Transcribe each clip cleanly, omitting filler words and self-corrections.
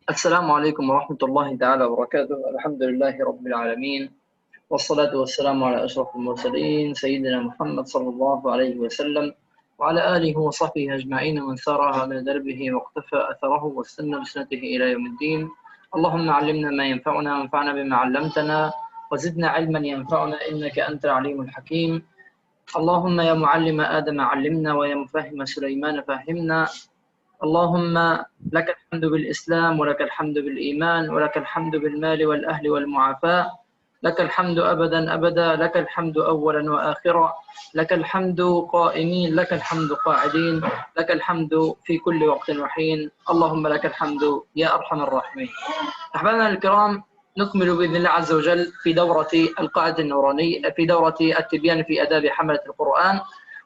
السلام عليكم ورحمة الله تعالى وبركاته. الحمد لله رب العالمين، والصلاة والسلام على أشرف المرسلين سيدنا محمد صلى الله عليه وسلم وعلى آله وصحبه أجمعين ومن سار على دربه واقتفى أثره واستنى بسنته إلى يوم الدين. اللهم علمنا ما ينفعنا وانفعنا بما علمتنا وزدنا علما ينفعنا إنك أنت العليم الحكيم. اللهم يا معلم آدم علمنا ويا مفهم سليمان فهمنا. اللهم لك الحمد بالإسلام ولك الحمد بالإيمان ولك الحمد بالمال والأهل والمعافاة. لك الحمد أبدا أبدا، لك الحمد أولا وآخرا، لك الحمد قائمين، لك الحمد قاعدين، لك الحمد في كل وقت وحين. اللهم لك الحمد يا أرحم الراحمين. أحبابنا الكرام، نكمل بإذن الله عز وجل في دورة القاعدة النورانية، في دورة التبيان في آداب حملة القرآن،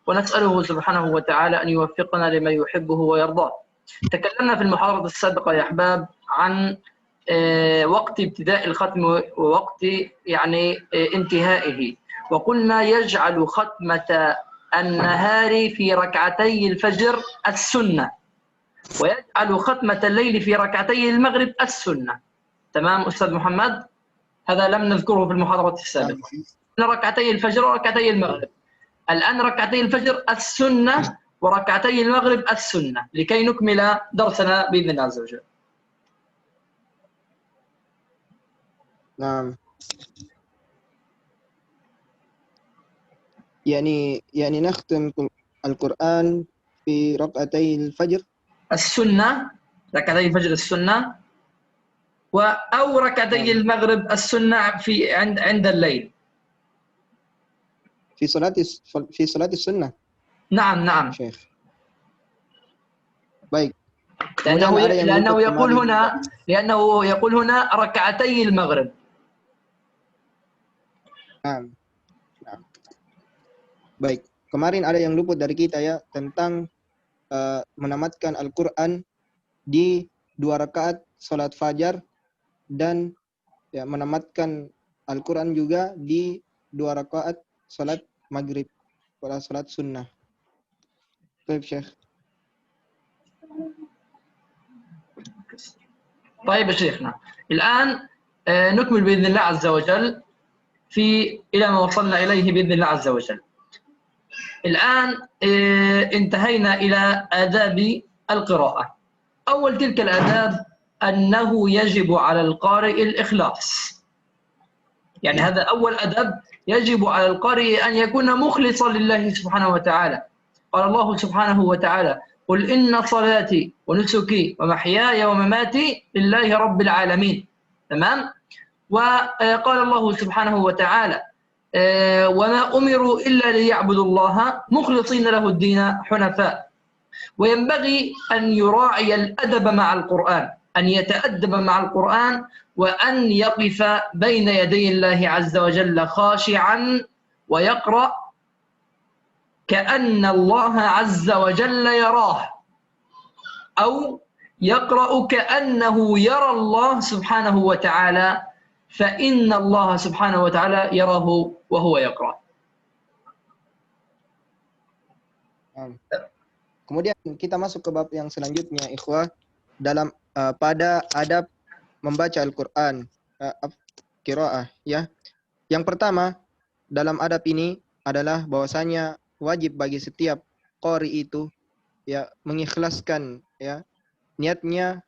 ونسأله سبحانه وتعالى أن يوفقنا لما يحبه ويرضاه. تكلمنا في المحاضرة السابقة يا أحباب عن وقت ابتداء الختم ووقت انتهائه، وقلنا يجعل ختمة النهار في ركعتي الفجر السنة، ويجعل ختمة الليل في ركعتي المغرب السنة. تمام أستاذ محمد؟ هذا لم نذكره في المحاضرة السابقة. ركعتي الفجر وركعتي المغرب. الآن ركعتي الفجر السنة وركعتي المغرب السنة، لكي نكمل درسنا بإذن الله عز وجل. نعم. يعني نختم القرآن في ركعتي الفجر السنة، ركعتي الفجر السنة، أو ركعتي المغرب السنة في عند الليل. في صلاة السنة. نعم شيخ. Baik. لأنه يقول هنا ركعتي المغرب. Nah. Baik. Kemarin ada yang luput dari kita ya tentang menamatkan Al-Quran di 2 rakaat salat fajar dan ya menamatkan Al-Quran juga di 2 rakaat salat maghrib, salat sunnah. Baik, Syekh. طيب يا شيخنا، الآن نكمل بإذن الله عز وجل إلى ما وصلنا إليه بإذن الله عز وجل. الآن انتهينا إلى آداب القراءة. أول تلك الآداب أنه يجب على القارئ الإخلاص. يعني هذا أول أدب، يجب على القارئ أن يكون مخلصا لله سبحانه وتعالى. قال الله سبحانه وتعالى: قل إن صلاتي ونسكي ومحياي ومماتي لله رب العالمين. تمام؟ وقال الله سبحانه وتعالى: وما أمروا إلا ليعبدوا الله مخلصين له الدين حنفاء. وينبغي أن يراعي الأدب مع القرآن، أن يتأدب مع القرآن، وأن يقف بين يدي الله عز وجل خاشعا ويقرأ كأن الله عز وجل يراه، أو يقرأ كأنه يرى الله سبحانه وتعالى، فإن الله سبحانه وتعالى يراه وهو يقرأ. Kemudian kita masuk ke bab yang selanjutnya, ikhwah, dalam pada adab membaca Al-Qur'an, qiraah ya. Yang pertama dalam adab ini adalah bahwasanya wajib bagi setiap qari itu ya mengikhlaskan ya niatnya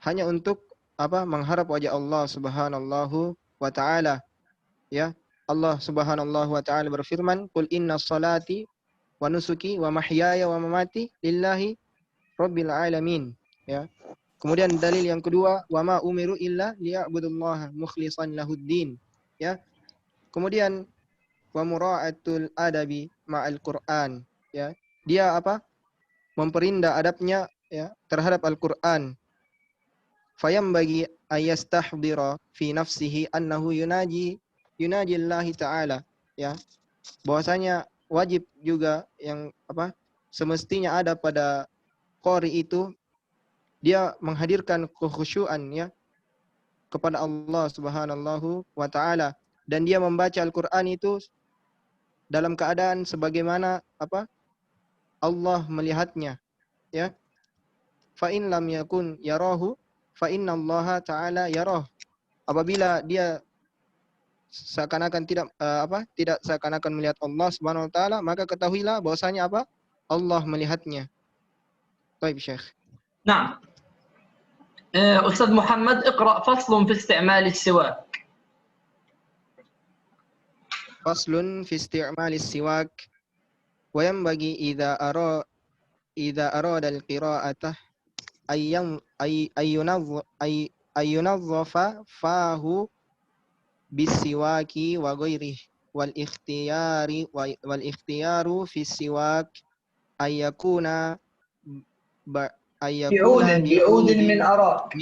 hanya untuk mengharap wajah Allah Subhanahu wa taala ya. Allah Subhanahu wa taala berfirman, "Qul inna salati wa nusuki wa mahyaya wa mamati lillahi rabbil alamin." Ya. Kemudian dalil yang kedua, "Wa ma umiru illa liya'budullaha mukhlishan lahuddin." Ya. Kemudian wa mura'atul adabi ma'al Qur'an, ya. Dia memperindah adabnya ya terhadap Al-Qur'an. Fayam bagi ayastahdira fi nafsihi annahu yunaji Allah taala, ya. Bahwasanya wajib juga yang semestinya ada pada qari itu, dia menghadirkan kekhusyuan ya kepada Allah Subhanahu wa taala, dan dia membaca Al-Qur'an itu dalam keadaan sebagaimana Allah melihatnya ya. Fa in lam yakun yarahu fa inna Allah Ta'ala yarah. Apabila dia seakan-akan tidak seakan-akan melihat Allah Subhanahu wa taala, maka ketahuilah bahwasanya apa? Allah melihatnya. Baik, Syekh. نعم. أستاذ محمد اقرأ فصل في استعمال السواك. فصل في استعمال السواك وينبغي إذا أراد القراءة أن ينظف فاه بالسواك وغيره والاختيار في السواك أن يكون بعود من أراك.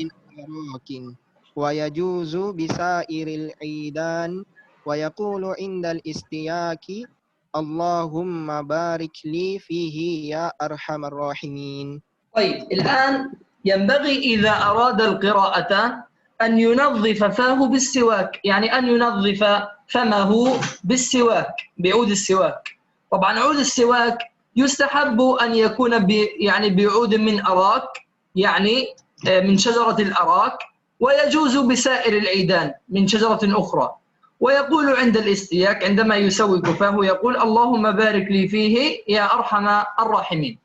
ويجوز بسائر العيدان ويقول عند الاستياك اللهم بارك لي فيه يا أرحم الراحمين. طيب الآن ينبغي إذا أراد القراءة أن ينظف فاه بالسواك، يعني أن ينظف فمه بالسواك، بعود السواك. طبعا عود السواك يستحب أن يكون يعني بعود من أراك، يعني من شجرة الأراك، ويجوز بسائر العيدان من شجرة أخرى. ويقول عند الاستياك عندما يسوق فاه يقول اللهم بارك لي فيه يا أرحم الراحمين.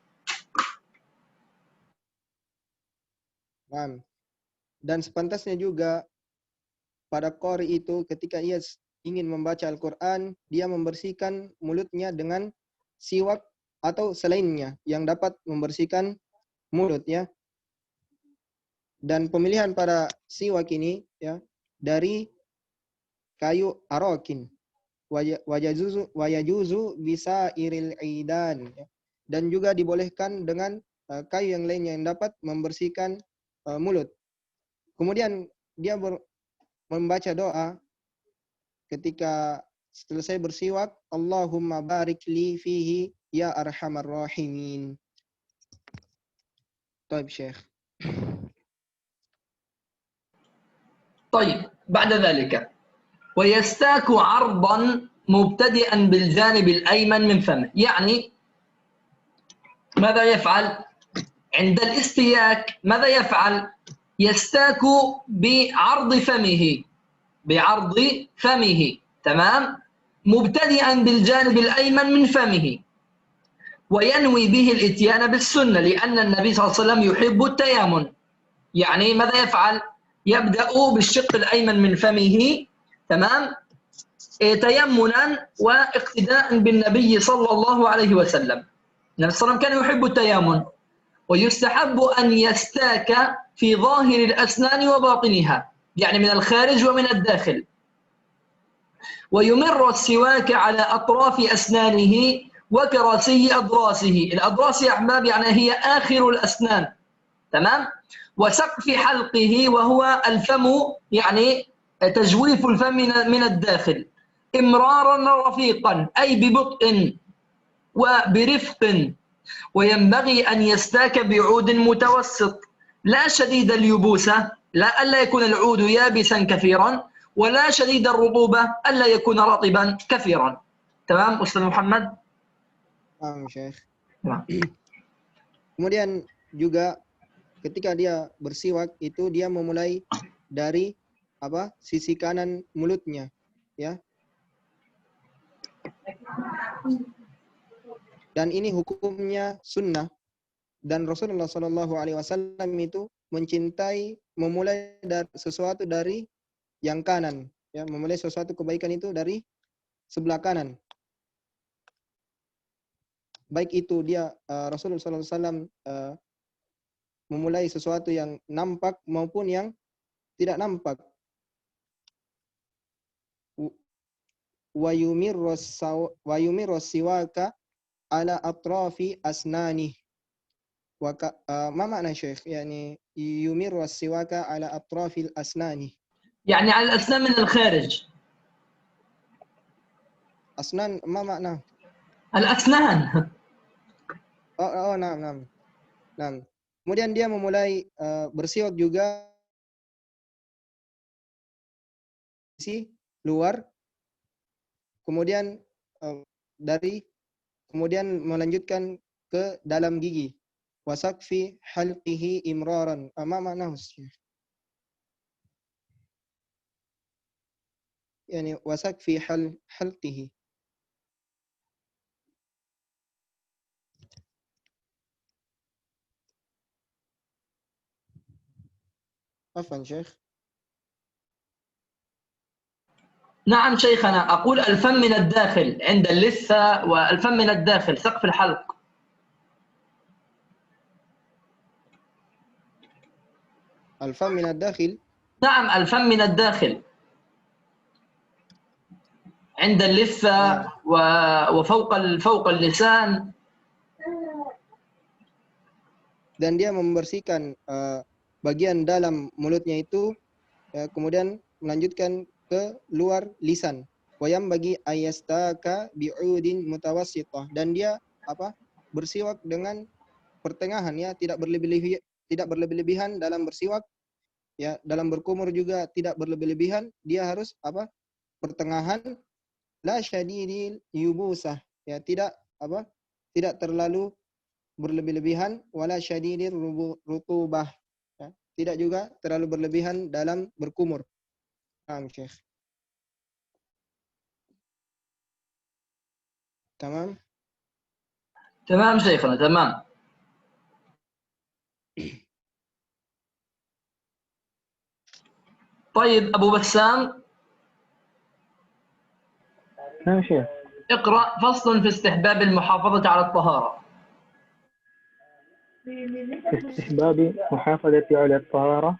Dan sepantasnya juga pada qari itu ketika ia ingin membaca Al-Quran, dia membersihkan mulutnya dengan siwak atau selainnya yang dapat membersihkan mulut, ya. Dan pemilihan para siwak ini, ya, dari kayu arokin, wayajuzu bisa iril idan, ya. Dan juga dibolehkan dengan kayu yang lainnya yang dapat membersihkan mulut. Kemudian dia membaca doa ketika selesai bersiwak, Allahumma barik li fihi ya arhamar rahimin. Baik, Syekh. طيب بعد ذلك ويستاك عرضا مبتدئا بالجانب الأيمن من فمه، يعني ماذا يفعل عند الاستياك؟ ماذا يفعل؟ يستاك بعرض فمه، بعرض فمه، تمام، مبتدئا بالجانب الأيمن من فمه، وينوي به الإتيان بالسنة لأن النبي صلى الله عليه وسلم يحب التيامن. يعني ماذا يفعل؟ يبدأ بالشق الأيمن من فمه، تمام، تيمنا واقتداء بالنبي صلى الله عليه وسلم. النبي صلى الله عليه وسلم كان يحب التيامن، ويستحب أن يستاك في ظاهر الأسنان وباطنها، يعني من الخارج ومن الداخل، ويمر السواك على أطراف أسنانه وكراسي أضراسه. الأضراس يا أحباب يعني هي آخر الأسنان، تمام، وسقف حلقه وهو الفم، يعني تجويف الفم من الداخل، إمرارا رفيقا أي ببطء وبرفق. وينبغي أن يستاك بعود متوسط، لا شديد اليبوسة، ألا يكون العود يابسا كثيرا، ولا شديد الرطوبة، ألا يكون رطبا كثيرا. تمام أستاذ محمد؟ Syekh. نعم. Kemudian juga ketika dia bersiwak itu dia memulai dari sisi kanan mulutnya, ya. Dan ini hukumnya sunnah, dan Rasulullah SAW itu mencintai memulai dari sesuatu dari yang kanan, ya, memulai sesuatu kebaikan itu dari sebelah kanan. Baik itu dia Rasulullah SAW memulai sesuatu yang nampak maupun yang tidak nampak. Wa yumirru siwaka ala atrafi asnani. Ma makna Syekh? Yani yumirru siwaka ala atrafil asnani. يعني على الأسنان من الخارج. Asnan ma makna? الأسنان. Naam. Kemudian dia memulai bersiwak juga sisi luar, kemudian kemudian melanjutkan ke dalam gigi. Wasaqfi halqihi imraran. Ma makna? يعني وسك في حلقه. عفوا شيخ. نعم شيخنا، أقول الفم من الداخل عند اللثة، والفم من الداخل سقف الحلق. الفم من الداخل. نعم الفم من الداخل عند اللثة وفوق اللسان. Dan dia membersihkan bagian dalam mulutnya itu, kemudian melanjutkan ke luar lisan. Wayam bagi ayastaka bi'udin mutawassithah, dan dia bersiwak dengan pertengahan, ya, tidak berlebih-lebihan dalam bersiwak, ya, dalam berkumur juga tidak berlebih-lebihan, dia harus pertengahan. La syadidil yubusah, ya, tidak terlalu berlebih-lebihan, wala syadidir rutubah, ya, tidak juga terlalu berlebihan dalam berkumur. Naam Syekh. Tamam. تمام شيخنا، تمام. طيب أبو بسام، نعم شيخ. اقرأ فصل في استحباب المحافظة على الطهارة. في استحباب محافظة على الطهارة،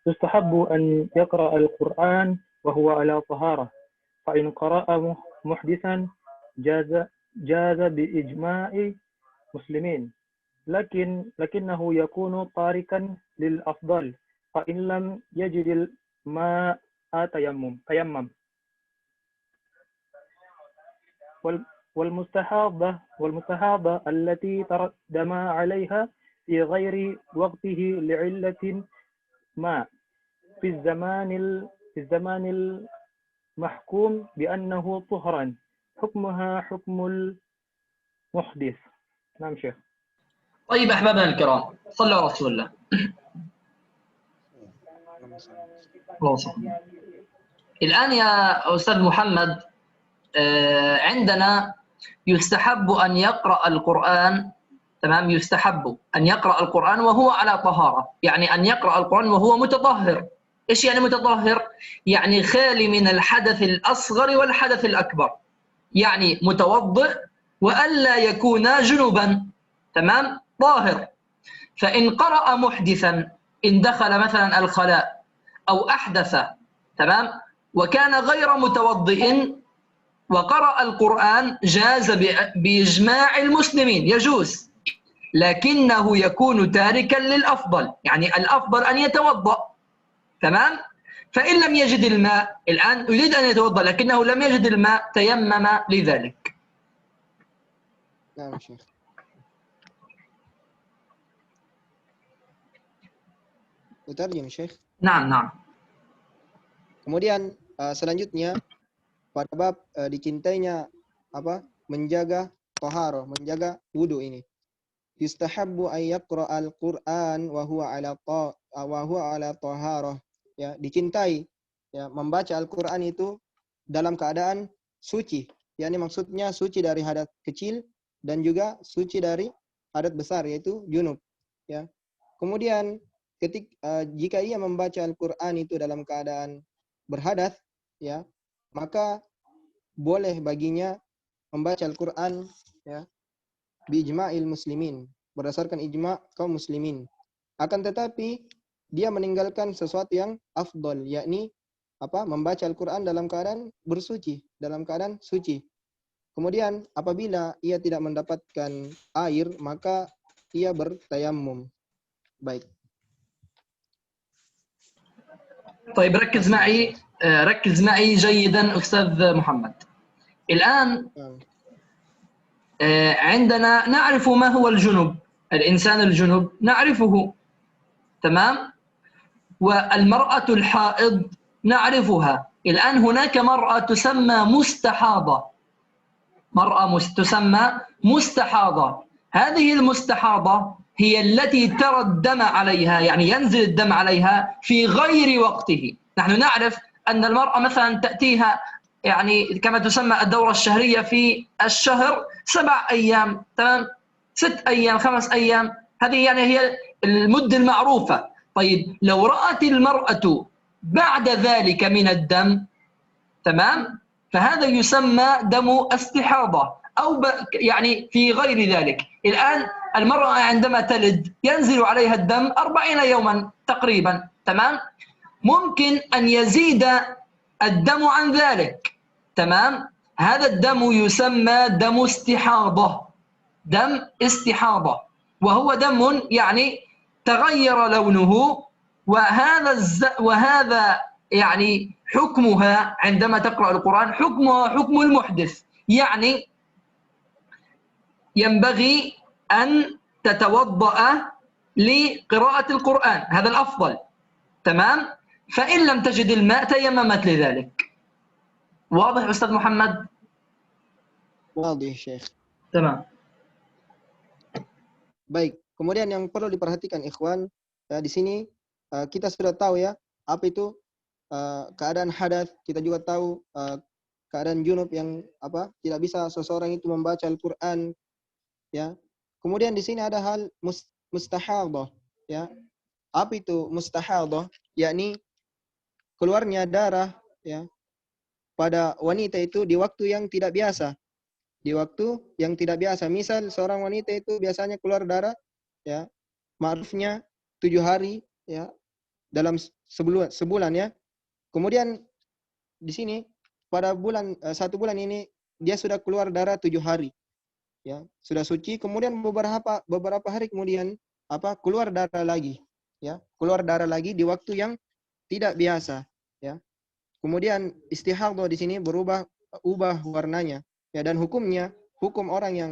يستحب أن يقرأ القرآن وهو على طهارة، فإن قرأ محدثا جاز بإجماع المسلمين، لكنه يكون تاركا للأفضل، فإن لم يجد الماء تيمم. والمستحاضة التي تردم عليها في غير وقته لعلة ما في الزمان المحكوم بأنه طهرا، حكمها حكم المحدث. نعم شيخ. طيب أحبابنا الكرام، صلوا على رسول الله. الآن يا أستاذ محمد، عندنا يستحب أن يقرأ القرآن، تمام، يستحب أن يقرأ القرآن وهو على طهارة، يعني أن يقرأ القرآن وهو متطهر. إيش يعني متطهر؟ يعني خالي من الحدث الأصغر والحدث الأكبر، يعني متوضئ وألا يكون جنبا، تمام، طاهر. فإن قرأ محدثا، إن دخل مثلا الخلاء أو أحدث، تمام، وكان غير متوضئ وقرأ القرآن، جاز بإجماع المسلمين، يجوز، لكنه يكون تاركا للأفضل، يعني الأفضل أن يتوضأ، تمام. فإن لم يجد الماء، الآن يريد أن يتوضأ لكنه لم يجد الماء، تيمم لذلك. نعم شيخ. Utarjim Syekh. نعم نعم. Kemudian selanjutnya pada bab dicintainya menjaga taharah, menjaga wudu ini. Yustahabbu ay yaqra'al Qur'an wa huwa ala taharah. Ya, dicintai, ya, membaca Al-Qur'an itu dalam keadaan suci. Yani maksudnya suci dari hadas kecil dan juga suci dari hadas besar, yaitu junub, ya. Kemudian jika ia membaca Al-Qur'an itu dalam keadaan berhadas, ya, maka boleh baginya membaca Al-Qur'an, ya, biijma'il muslimin, berdasarkan ijma' kaum muslimin. Akan tetapi dia meninggalkan sesuatu yang afdal, yakni membaca Al-Qur'an dalam keadaan bersuci, dalam keadaan suci. Kemudian apabila ia tidak mendapatkan air, maka ia bertayammum. Baik. طيب ركز معي جيدا أستاذ محمد. الآن عندنا نعرف ما هو الجنب، الإنسان الجنب نعرفه، تمام، والمرأة الحائض نعرفها. الآن هناك مرأة تسمى مستحاضة، مرأة تسمى مستحاضة. هذه المستحاضة هي التي ترى الدم عليها، يعني ينزل الدم عليها في غير وقته. نحن نعرف أن المرأة مثلا تأتيها يعني كما تسمى الدورة الشهرية في الشهر 7 أيام، تمام، 6 أيام، 5 أيام، هذه يعني هي المدة المعروفة. طيب لو رأت المرأة بعد ذلك من الدم، تمام، فهذا يسمى دم استحاضة، أو يعني في غير ذلك. الآن المرأة عندما تلد ينزل عليها الدم 40 يوما تقريبا، تمام، ممكن أن يزيد الدم عن ذلك، تمام، هذا الدم يسمى دم استحاضة، دم استحاضة، وهو دم يعني تغير لونه، وهذا يعني حكمها عندما تقرأ القرآن حكمها حكم المحدث، يعني ينبغي أن تتوضأ لقراءة القرآن، هذا الأفضل، تمام، فإن لم تجد الماء تيممت لذلك. واضح أستاذ محمد؟ Wadih, Syekh. تمام. Baik. Kemudian yang perlu diperhatikan ikhwan, di sini kita sudah tahu ya, apa itu keadaan hadas. Kita juga tahu keadaan junub yang tidak bisa seseorang itu membaca Al-Qur'an, ya. Kemudian di sini ada hal mustahadah, ya. Apa itu mustahadah? Yakni keluarnya darah, ya, pada wanita itu di waktu yang tidak biasa. Di waktu yang tidak biasa. Misal seorang wanita itu biasanya keluar darah, ya, ma'rufnya 7 hari, ya, dalam sebulan, ya. Kemudian di sini pada bulan 1 bulan ini dia sudah keluar darah 7 hari, ya, sudah suci. Kemudian beberapa hari kemudian keluar darah lagi, ya, keluar darah lagi di waktu yang tidak biasa, ya. Kemudian istihadhah di sini ubah warnanya, ya, dan hukum orang yang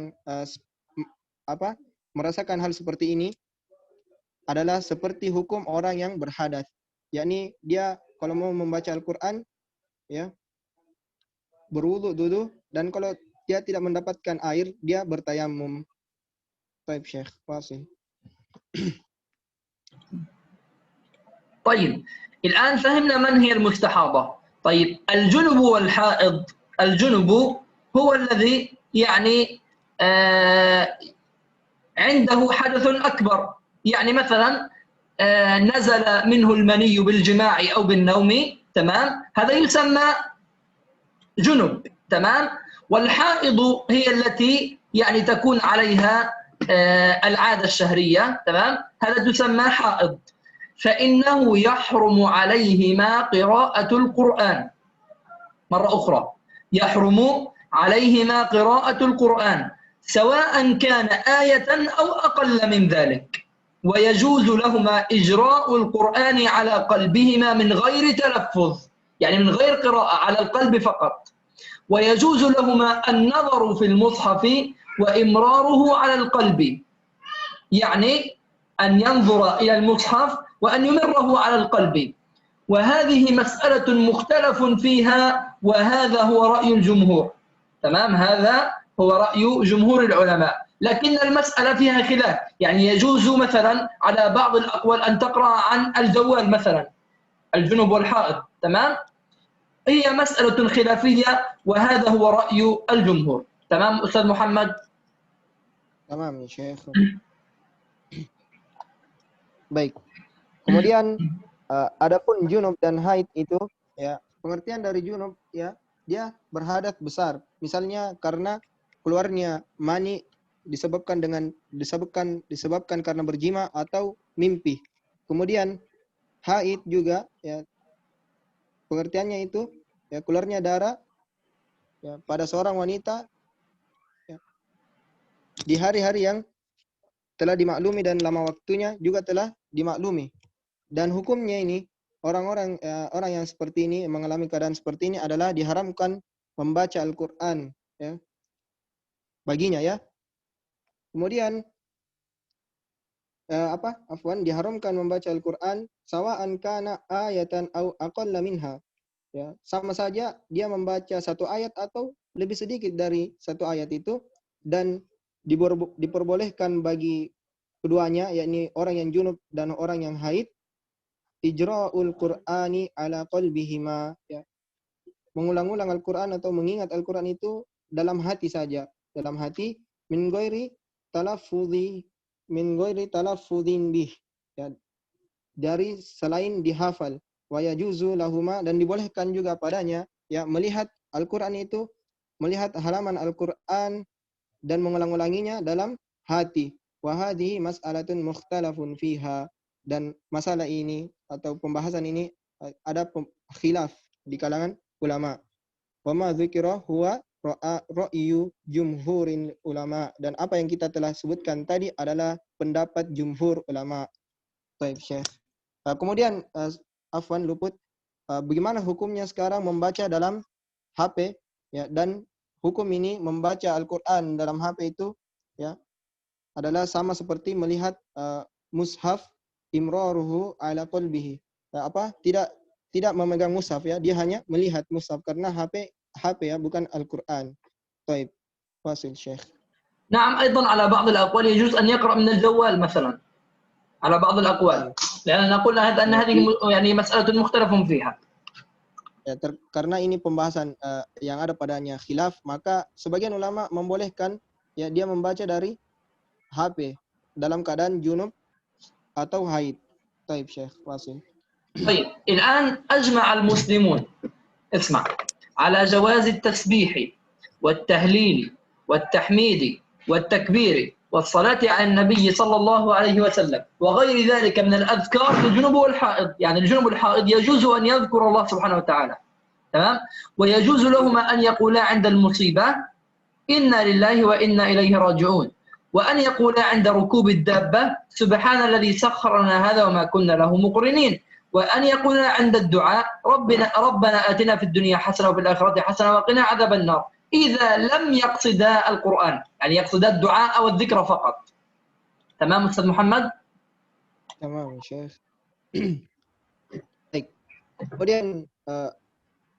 merasakan hal seperti ini adalah seperti hukum orang yang berhadas, yakni dia kalau mau membaca Al-Qur'an, ya, berwudu dulu, dan kalau dia tidak mendapatkan air dia bertayamum. Baik, Syekh, fasih. طيب الآن فهمنا من هي المستحاضة. طيب الجنب والحائض، الجنب هو الذي يعني عنده حدث أكبر، يعني مثلا نزل منه المني بالجماع أو بالنوم، تمام، هذا يسمى جنب، تمام. والحائض هي التي يعني تكون عليها العادة الشهرية، تمام، هذا تسمى حائض، فإنه يحرم عليهما قراءة القرآن. مرة أخرى، يحرم عليهما قراءة القرآن سواء كان آية أو أقل من ذلك، ويجوز لهما إجراء القرآن على قلبهما من غير تلفظ، يعني من غير قراءة، على القلب فقط. ويجوز لهما النظر في المصحف وإمراره على القلب، يعني أن ينظر إلى المصحف وأن يمره على القلب. وهذه مسألة مختلف فيها، وهذا هو رأي الجمهور، تمام، هذا هو رأي جمهور العلماء، لكن المسألة فيها خلاف، يعني يجوز مثلا على بعض الأقوال أن تقرأ عن الجوال مثلا، الجنب والحائض، تمام، هي مسألة خلافية، وهذا هو رأي الجمهور، تمام أستاذ محمد؟ Tamam, Syekh. Baik. Kemudian adapun junub dan haid itu, ya, pengertian dari junub, ya, dia berhadas besar. Misalnya karena keluarnya mani disebabkan karena berjima atau mimpi. Kemudian haid juga, ya, pengertiannya itu, ya, keluarnya darah, ya, pada seorang wanita, ya, di hari-hari yang telah dimaklumi dan lama waktunya juga telah dimaklumi. Dan hukumnya ini orang yang seperti ini, mengalami keadaan seperti ini, adalah diharamkan membaca Al-Qur'an, ya, baginya, ya. Kemudian diharamkan membaca Al-Qur'an sawa'an kana ayatan au aqalla minha, ya, sama saja dia membaca satu ayat atau lebih sedikit dari satu ayat itu, dan diperbolehkan bagi keduanya, yakni orang yang junub dan orang yang haid, ijra'ul Qur'ani ala qalbihima, ya, mengulang-ulang Al-Quran atau mengingat Al-Quran itu dalam hati saja, dalam hati min ghairi talaffudhin bih, ya, dari selain dihafal, wa yajuzu lahuma, dan dibolehkan juga padanya, ya, melihat Al-Quran itu, melihat halaman Al-Quran dan mengulang-ulanginya dalam hati. Wa hadhihi mas'alatun mukhtalafun fiha, dan masalah ini atau pembahasan ini ada khilaf di kalangan ulama. Wa ma dzikra huwa ra'yu jumhurin ulama, dan apa yang kita telah sebutkan tadi adalah pendapat jumhur ulama. Baik, Syekh. Kemudian afwan luput, bagaimana hukumnya sekarang membaca dalam HP, ya, dan hukum ini membaca Al-Qur'an dalam HP itu, ya, adalah sama seperti melihat mushaf imraruhu ala qalbihi. Tidak memegang mushaf, ya, dia hanya melihat mushaf karena HP ya, bukan Al-Qur'an. Baik, fasil Syekh. نعم أيضا على بعض الأقوال يجوز أن يقرأ من الجوال مثلا على بعض الأقوال لأن نقول أن هذه يعني مسألة مختلف فيها. Ya, karena ini pembahasan yang ada padanya khilaf, maka sebagian ulama membolehkan, ya, dia membaca dari HP dalam keadaan junub atau haid. Baik, Syekh Wasil. طيب الآن أجمع المسلمون اسمع على جواز التسبيح والتهليل والتحميد والتكبير والصلاة على النبي صلى الله عليه وسلم وغير ذلك من الأذكار للجنوب والحائض. يعني الجنوب والحائض يجوز أن يذكر الله سبحانه وتعالى، تمام، ويجوز لهما أن يقولا عند المصيبة إنا لله وإنا إليه راجعون، وأن يقولا عند ركوب الدابة سبحان الذي سخر لنا هذا وما كنا له مقرنين، وأن يقولا عند الدعاء ربنا آتنا في الدنيا حسنة وفي الآخرة حسنة وقنا عذاب النار، إذا لم يقصدا القرآن، يعني يقصدا الدعاء أو الذكر فقط. تمام أستاذ محمد؟ Tamam, Syekh. Baik. Kemudian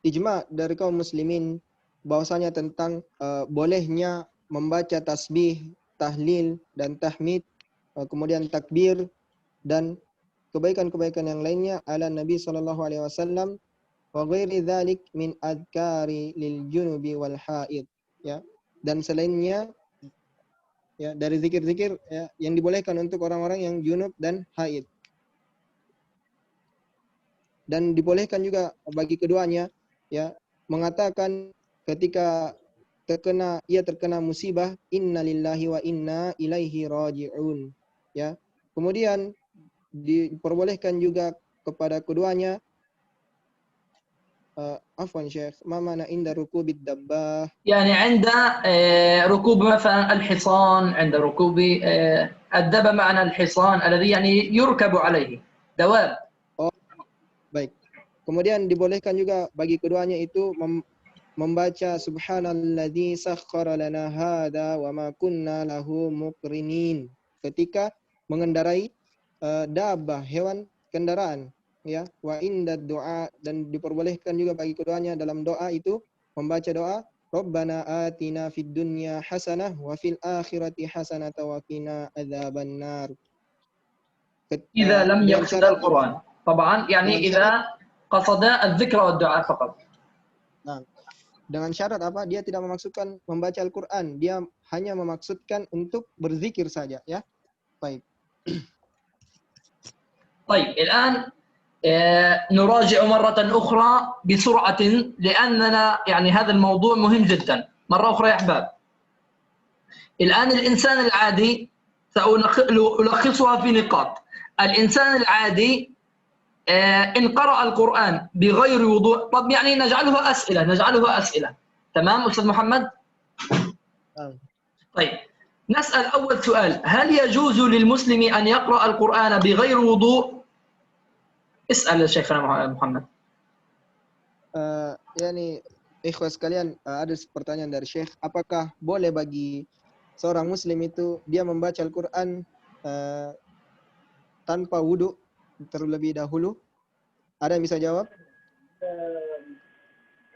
ijma dari kaum muslimin bahwasanya tentang bolehnya membaca tasbih, tahlil dan tahmid, kemudian takbir dan kebaikan-kebaikan yang lainnya ala Nabi sallallahu alaihi wasallam wa ghairi dzalik min adhkari lil junubi wal haid, ya, dan selainnya, ya, dari zikir-zikir, ya, yang dibolehkan untuk orang-orang yang junub dan haid. Dan dibolehkan juga bagi keduanya, ya, mengatakan ketika terkena musibah, inna lillahi wa inna ilaihi raji'un, ya. Kemudian diperbolehkan juga kepada keduanya afwan Syekh, ma mana inda rukubid dabbah, يعني عند ركوب مثلا الحصان، عند ركوب الدبة معنى الحصان الذي يعني يركب عليه دواب. baik. Kemudian dibolehkan juga bagi keduanya itu membaca subhanalladzi sakhkhara lana hadza wa ma kunna lahu muqrinin ketika mengendarai dabbah, hewan kendaraan, ya, wa inda doa, dan diperbolehkan juga bagi keduanya dalam doa itu membaca doa Rabbana atina fid dunya hasanah wa fil akhirati hasanah wa qina adzabannar. إذا لم يقصد القرآن طبعا، يعني إذا قصد الذكر والدعاء فقط. Nah, dengan syarat apa? Dia tidak memaksudkan membaca Al-Quran, dia hanya memaksudkan untuk berzikir saja, ya. Baik. طيب الآن نراجع مرة أخرى بسرعة لأننا يعني هذا الموضوع مهم جدا. مرة أخرى يا أحباب، الآن الإنسان العادي سألخصها في نقاط. الإنسان العادي إن قرأ القرآن بغير وضوء، طب يعني نجعلها أسئلة. تمام أستاذ محمد؟ طيب نسأل أول سؤال، هل يجوز للمسلم أن يقرأ القرآن بغير وضوء؟ اسأل شيخنا محمد. Yani ikhwah sekalian, ada pertanyaan dari Syekh, apakah boleh bagi seorang muslim itu dia membaca Al-Quran tanpa wudu terlebih dahulu? Ada yang bisa jawab?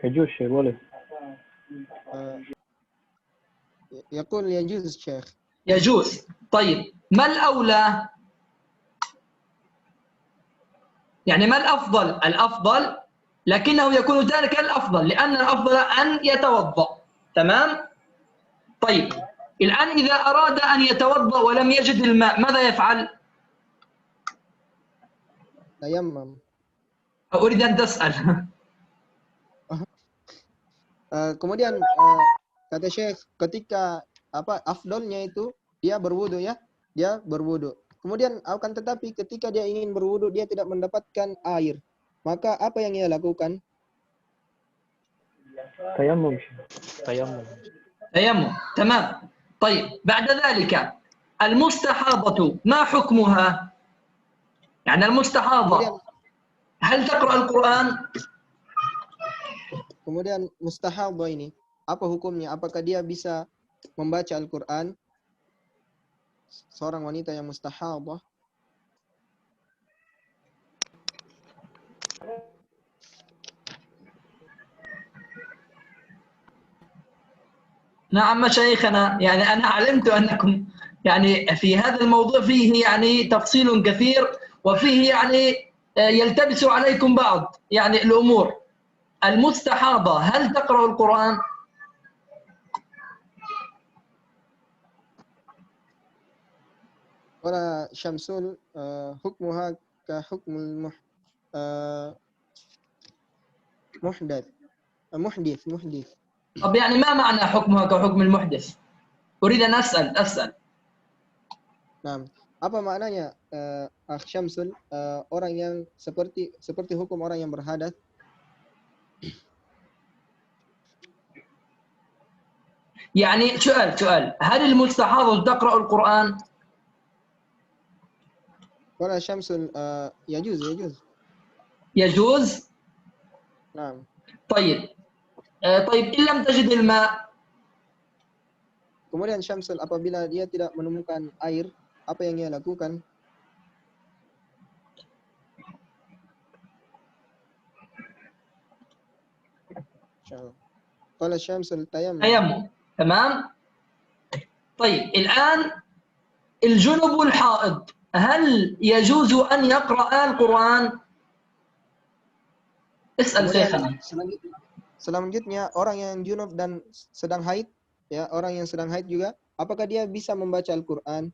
يجوز شيء boleh. يقول يجوز الشيخ. يجوز. طيب ما الأولى؟ يعني ما الأفضل؟ الأفضل لكنه يكون ذلك الأفضل، لأن الأفضل أن يتوضأ. تمام؟ طيب الآن إذا أراد أن يتوضأ ولم يجد الماء ماذا يفعل؟ Tayammum. أريد أن تسأل. Kemudian kata Syekh, ketika afdolnya itu dia berwudu ya, dia berwudu. Kemudian akan tetapi ketika dia ingin berwudu dia tidak mendapatkan air, maka apa yang ia lakukan? تيمم. تيمم. تيمم. تمام. طيب بعد ذلك المستحاضة ما حكمها؟ يعني المستحاضة هل تقرأ القرآن؟ Kemudian mustahadah ini apa hukumnya? Apakah dia bisa membaca Al-Quran? Seorang wanita yang mustahadah. نعم مشايخنا، يعني أنا علمت أنكم يعني في هذا الموضوع فيه يعني تفصيل كثير، وفيه يعني يلتبس عليكم بعض يعني الأمور. المستحاضة هل تقرأ القرآن؟ Wala syamsul hukmuha ka hukmul muhdith. طب يعني ما معنى حكمها كحكم المحدث؟ أريد أن أسأل. Nah, apa maknanya Syamsul orang yang seperti hukum orang yang berhadas? يعني سؤال هل المستحاضة تقرأ القرآن؟ Wala Syamsul yajuz. يجوز؟ Nah. طيب إن لم تجد الماء. Kemudian Syamsul apabila dia tidak menemukan air, apa yang ia lakukan? Qala Syamsul tayammum. تمام. طيب الآن الجنب والحائض هل يجوز أن يقرأ القرآن؟ اسأل شيخنا. Selanjutnya orang yang junub dan sedang haid, ya, orang yang sedang haid juga, apakah dia bisa membaca Al-Qur'an?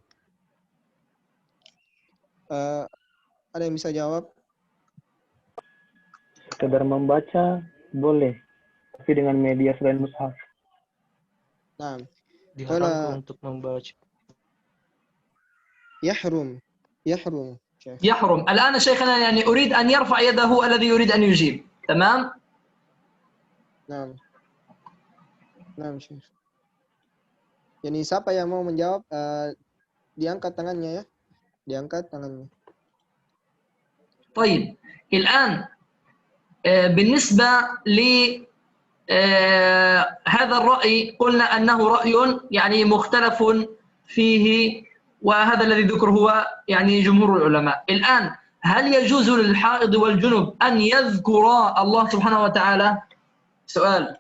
Ada yang bisa jawab? Sekedar membaca boleh, tapi dengan media selain mushaf. Nah, dilarang untuk membaca. يحرم. الآن شيخنا يعني أريد أن يرفع يده الذي يريد أن يجيب. تمام؟ Nah, Syekh. Yani siapa yang mau menjawab diangkat tangannya ya. Diangkat tangannya. طيب الآن بالنسبة لهذا الرأي قلنا أنه رأي يعني مختلف فيه، وهذا الذي ذكر هو يعني جمهور العلماء. الآن هل يجوز للحائض والجنب أن يذكرا الله سبحانه وتعالى؟ سؤال.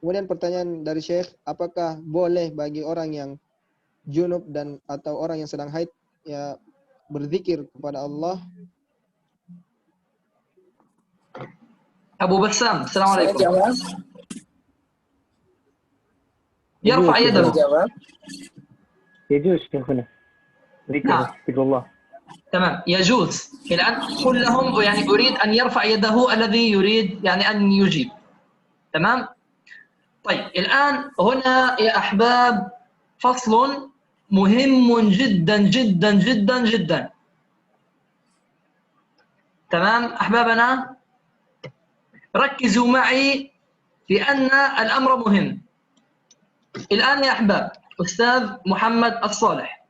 Kemudian pertanyaan dari Syekh, apakah boleh bagi orang yang junub dan atau orang yang sedang haid ya berzikir kepada Allah? Abu Bassam, Assalamualaikum. يرفع يده. يجوز شيخنا. ذكر الله. تمام يجوز. الآن قل لهم يعني أريد أن يرفع يده الذي يريد يعني أن يجيب. تمام. طيب الآن هنا يا أحباب فصل مهم جدا جدا جدا جدا. تمام أحبابنا، ركزوا معي في أن الأمر مهم. الآن يا أحباب أستاذ محمد الصالح،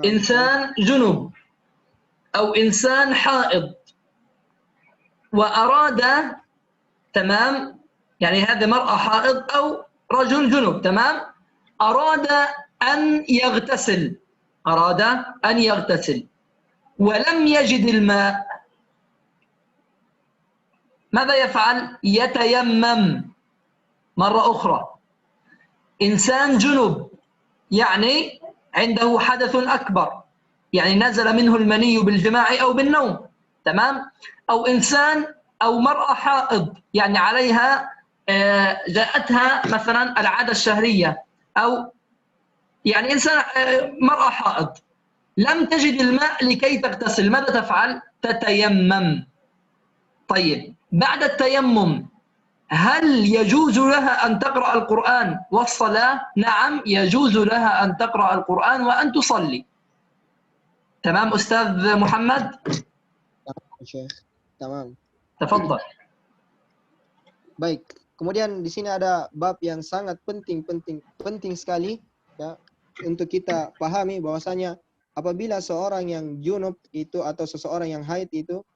إنسان جنوب أو إنسان حائض وأراد، تمام، يعني هذه مرأة حائض أو رجل جنوب، تمام، أراد أن يغتسل ولم يجد الماء، ماذا يفعل؟ يتيمم مرة أخرى. إنسان جنوب يعني عنده حدث أكبر، يعني نزل منه المني بالجماع أو بالنوم، تمام؟ أو إنسان أو مرأة حائض يعني عليها جاءتها مثلا العادة الشهرية، أو يعني إنسان مرأة حائض لم تجد الماء لكي تغتسل، ماذا تفعل؟ تتيمم. طيب بعد التيمم هل يجوز لها أن تقرأ القرآن والصلاة؟ نعم يجوز لها أن تقرأ القرآن وأن تصلي. تمام أستاذ محمد؟ Tamam, Syekh. Tamam. تفضل. Baik. Kemudian di sini ada bab yang sangat penting sekali ya untuk kita pahami bahwasanya apabila seorang yang junub itu atau seseorang yang haid itu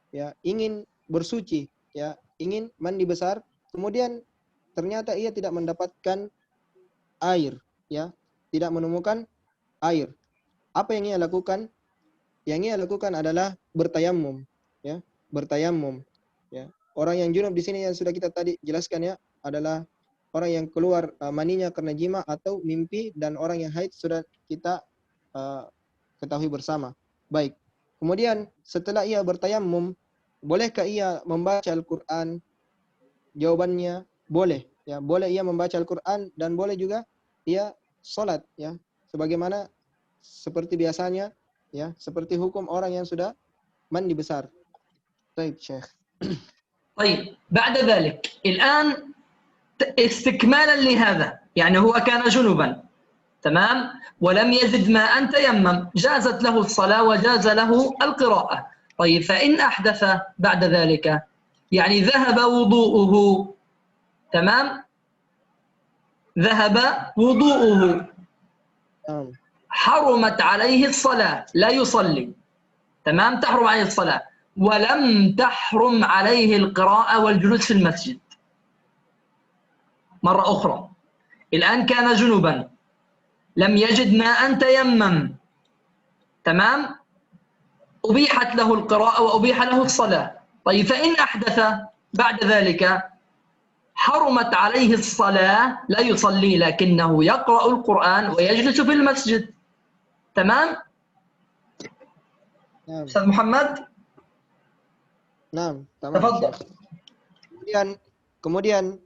ya ingin bersuci ya, ingin mandi besar, kemudian ternyata ia tidak mendapatkan air ya, tidak menemukan air. Apa yang ia lakukan? Yang ia lakukan adalah bertayamum ya, bertayamum ya. Orang yang junub di sini yang sudah kita tadi jelaskan ya adalah orang yang keluar maninya karena jima atau mimpi, dan orang yang haid sudah kita ketahui bersama. Baik. Kemudian setelah ia bertayamum, bolehkah ia membaca Al-Qur'an? Jawabannya boleh ya, boleh ia membaca Al-Qur'an dan boleh juga ia salat ya, sebagaimana seperti biasanya ya, seperti hukum orang yang sudah mandi besar. Baik, Syekh. طيب بعد ذلك الآن استكمالا لهذا، يعني هو كان جنبا تمام ولم يجد ماء تيمم، جازت له الصلاة وجاز له القراءة. طيب فإن أحدث بعد ذلك يعني ذهب وضوءه، تمام، ذهب وضوءه، حرمت عليه الصلاة، لا يصلي، تمام، تحرم عليه الصلاة، ولم تحرم عليه القراءة والجلوس في المسجد. مرة أخرى الآن كان جنبا لم يجد ماء تيمم، تمام، أبيحت له القراءة وأبيح له الصلاة. طيب فإن أحدث بعد ذلك حرمت عليه الصلاة، لا يصلي لكنه يقرأ القرآن ويجلس في المسجد. تمام أستاذ محمد؟ Nah, تفضل. Kemudian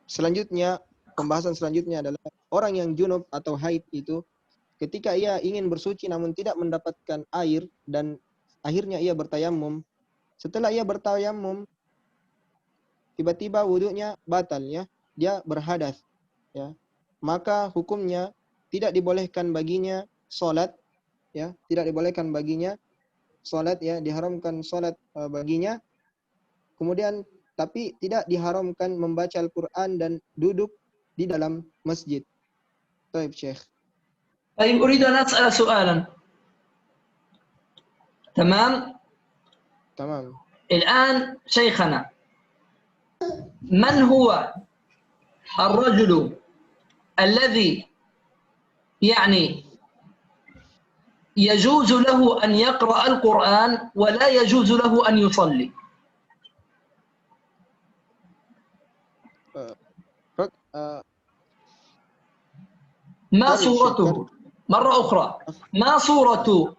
selanjutnya, pembahasan selanjutnya adalah orang yang junub atau haid itu ketika ia ingin bersuci namun tidak mendapatkan air dan akhirnya ia bertayamum. Setelah ia bertayamum tiba-tiba wudunya batal ya, dia berhadas ya. Maka hukumnya tidak dibolehkan baginya salat ya, tidak dibolehkan baginya salat ya, diharamkan salat baginya. Kemudian tapi tidak diharamkan membaca Al-Qur'an dan duduk di dalam masjid. Baik, Syekh. طيب أريد أن أسأل سؤالا. تمام الآن شيخنا، من هو الرجل الذي يعني يجوز له أن يقرأ القرآن ولا يجوز له أن يصلي؟ ما صورته؟ مرة أخرى، ما صورة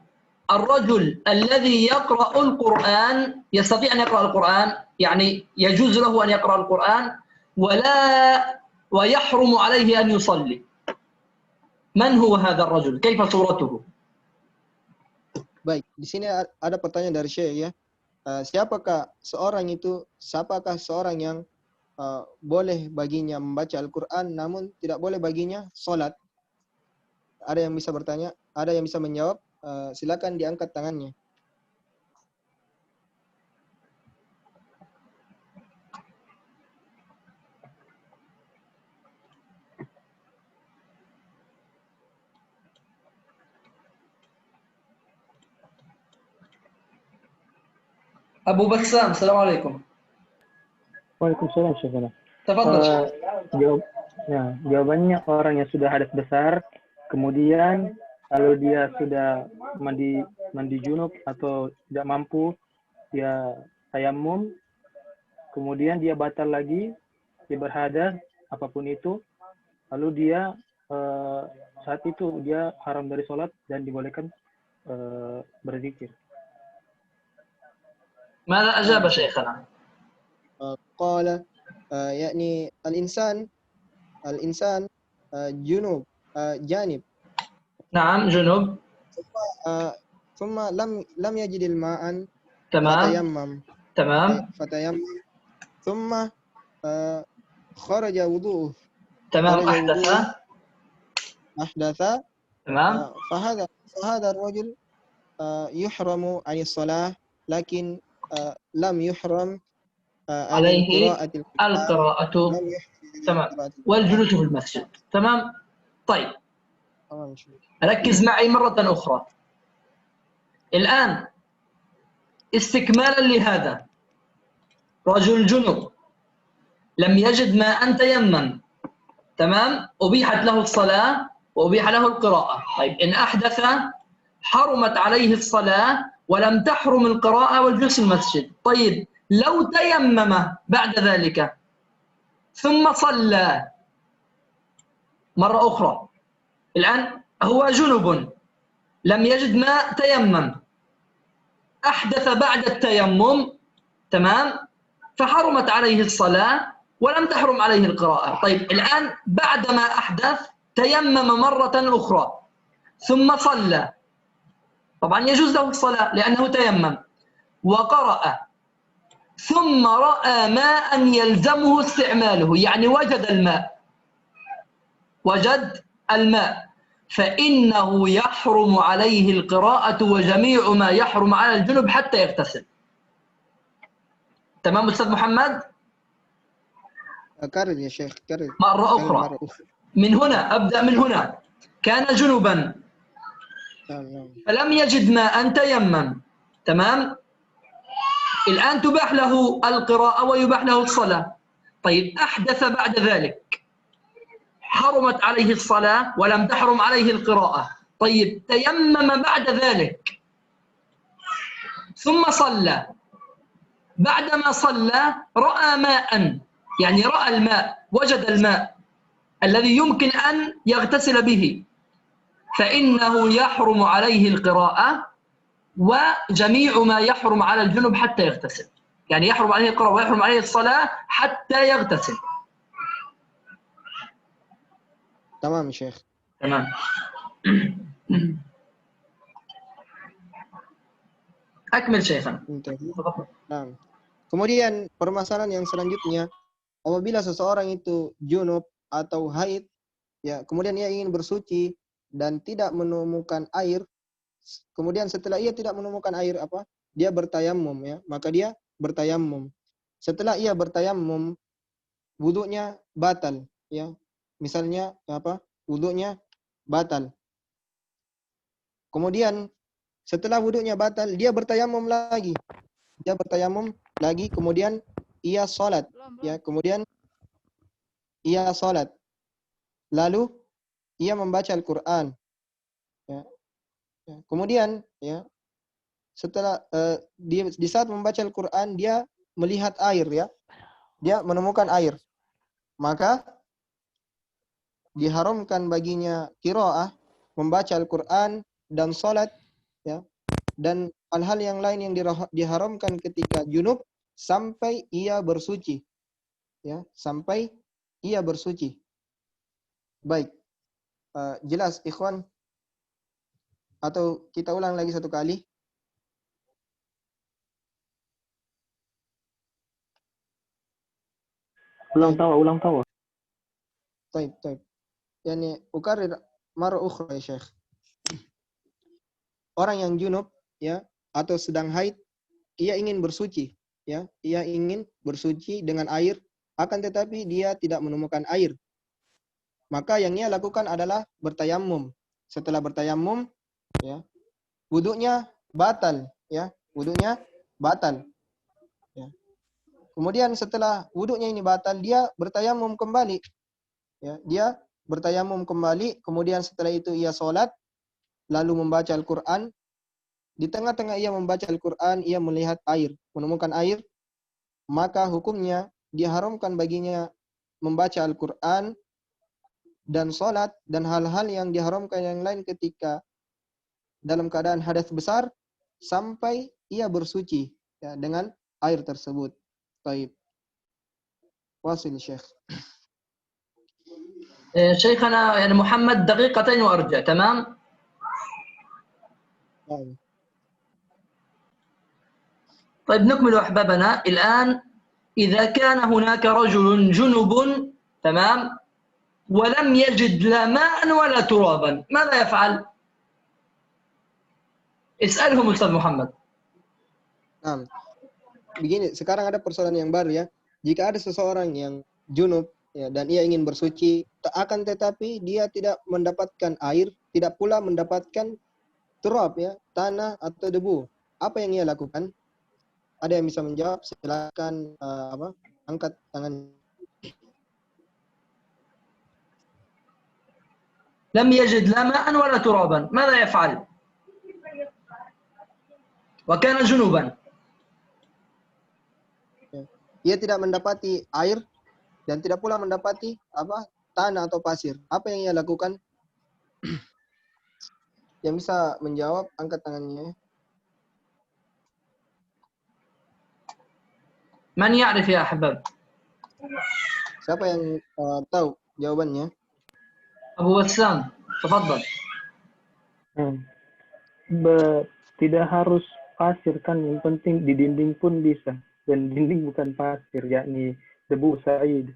الرجل الذي يقرأ القرآن، يستطيع أن يقرأ القرآن، يعني يجوز له أن يقرأ القرآن ويحرم عليه أن يصلي؟ من هو هذا الرجل؟ كيف صورته؟ Baik, di sini ada pertanyaan dari Syekh ya. Siapakah seorang yang boleh baginya membaca Al-Qur'an namun tidak boleh baginya salat? Ada yang bisa bertanya, ada yang bisa menjawab, silakan diangkat tangannya. Abu Bassam, Assalamualaikum. Waalaikumsalam, Syekh. Tafadhal. Jawabannya orang yang sudah hadas besar, kemudian kalau dia sudah mandi junub atau tidak mampu, dia tayamum, kemudian dia batal lagi, dia berhadas, apapun itu, lalu dia saat itu dia haram dari sholat dan dibolehkan berzikir. ماذا أجاب نعم. شيخنا؟ قال يعني الإنسان جنوب جانب نعم جنوب. ثم لم يجد الماء تمام. فتيمم تمام. ثم خرج وضوءه تمام. خرج أحدث. وضوءه أحدث تمام. فهذا الرجل يحرم عن الصلاة، لكن لم يحرم عن عليه قراءة القرآن. القراءة. لم يحرم عن تمام. قراءة القرآن. والجلوس في المسجد. تمام. طيب تمام. ركز معي مرة أخرى الآن استكمالا لهذا. رجل جنب لم يجد ماء تيمم، تمام، أبيحت له الصلاة وأبيح له القراءة. طيب إن أحدث حرمت عليه الصلاة ولم تحرم القراءة والجلوس في المسجد. طيب لو تيمم بعد ذلك ثم صلى مرة أخرى، الآن هو جنب لم يجد ماء تيمم، أحدث بعد التيمم، تمام، فحرمت عليه الصلاة ولم تحرم عليه القراءة. طيب الآن بعدما أحدث تيمم مرة أخرى ثم صلى، طبعا يجوز له الصلاة لأنه تيمم وقرأ، ثم رأى ماء يلزمه استعماله، يعني وجد الماء، فإنه يحرم عليه القراءة وجميع ما يحرم على الجنب حتى يغتسل. تمام أستاذ محمد؟ كرر يا شيخ، كرر مرة أخرى. من هنا أبدأ من هنا. كان جنبا فلم يجد ماء تيمم، تمام، الآن تباح له القراءة ويباح له الصلاة. طيب أحدث بعد ذلك، حرمت عليه الصلاة ولم تحرم عليه القراءة. طيب تيمم بعد ذلك ثم صلى، بعدما صلى رأى ماء، يعني رأى الماء، وجد الماء الذي يمكن أن يغتسل به، فإنه يحرم عليه القراءة وجميع ما يحرم على الجنب حتى يغتسل، يعني يحرم عليه القراءة ويحرم عليه الصلاة حتى يغتسل. تمام يا شيخ. تمام. أكمل شيخنا. Nah, kemudian permasalahan yang selanjutnya, apabila seseorang itu junub atau haid, ya, kemudian ia ingin bersuci dan tidak menemukan air, kemudian setelah ia tidak menemukan air apa? Dia bertayamum, ya, maka dia bertayamum. Setelah ia bertayamum, wudunya batal, ya. Misalnya apa? Wudunya batal. Kemudian setelah wudunya batal, dia bertayamum lagi. Dia bertayamum lagi, kemudian ia sholat, ya, kemudian ia sholat, lalu ia membaca Al-Quran, ya. Kemudian, ya, setelah di saat membaca Al-Quran dia melihat air, ya, dia menemukan air, maka diharamkan baginya qiraah, membaca Al-Quran dan sholat, ya, dan hal-hal yang lain yang diharamkan ketika junub sampai ia bersuci, ya, sampai ia bersuci. Baik, jelas ikhwan, atau kita ulang lagi satu kali? ulang tawa. Baik. Yani ukarir marah ukhra ya Syekh. Orang yang junub, ya, atau sedang haid, ia ingin bersuci, ya, ia ingin bersuci dengan air, akan tetapi dia tidak menemukan air. Maka yang ia lakukan adalah bertayamum. Setelah bertayamum, ya, wudunya batal, ya, wudunya batal. Ya. Kemudian setelah wudunya ini batal, dia bertayamum kembali. Ya, dia bertayamum kembali, kemudian setelah itu ia sholat, lalu membaca Al-Quran. Di tengah-tengah ia membaca Al-Quran, ia melihat air, menemukan air, maka hukumnya diharamkan baginya membaca Al-Quran dan sholat dan hal-hal yang diharamkan yang lain ketika dalam keadaan hadas besar sampai ia bersuci, ya, dengan air tersebut. Baik. Wasil Syekh. شيخنا يعني محمد دقيقتين وأرجع تمام. طيب نكمل أحبابنا الآن. إذا كان هناك رجل جنب تمام ولم يجد لا ماء ولا ترابا ماذا يفعل؟ اسألهم أستاذ محمد. Nah, begini, sekarang ada persoalan yang baru ya. Jika ada seseorang yang junub ya, dan ia ingin bersuci, akan tetapi dia tidak mendapatkan air, tidak pula mendapatkan turab ya, tanah atau debu. Apa yang ia lakukan? Ada yang bisa menjawab? Silakan angkat tangan. لم يجد لا ماء ولا ترابا ماذا يفعل؟ وكان جنوبا. Ia tidak mendapati air dan tidak pula mendapati tanah atau pasir. Apa yang ia lakukan? Yang bisa menjawab angkat tangannya. من يعرف يا أحباب؟ Siapa yang tahu jawabannya? أبو بسام تفضل. Tidak harus pasir kan, yang penting di dinding pun bisa, dan dinding bukan pasir, yakni debu sa'id.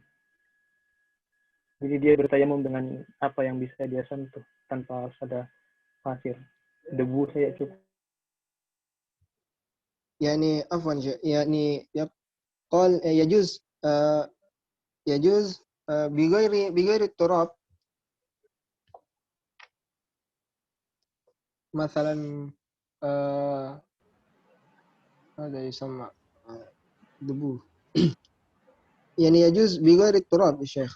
Jadi dia bertayamum dengan apa yang bisa dia sentuh tanpa harus ada pasir. Debu saya cukup. Yani afwan yani qal yajuz bighairi turab. مثلا هذا يسمى دبوه يعني يجوز بغير التراب يا شيخ.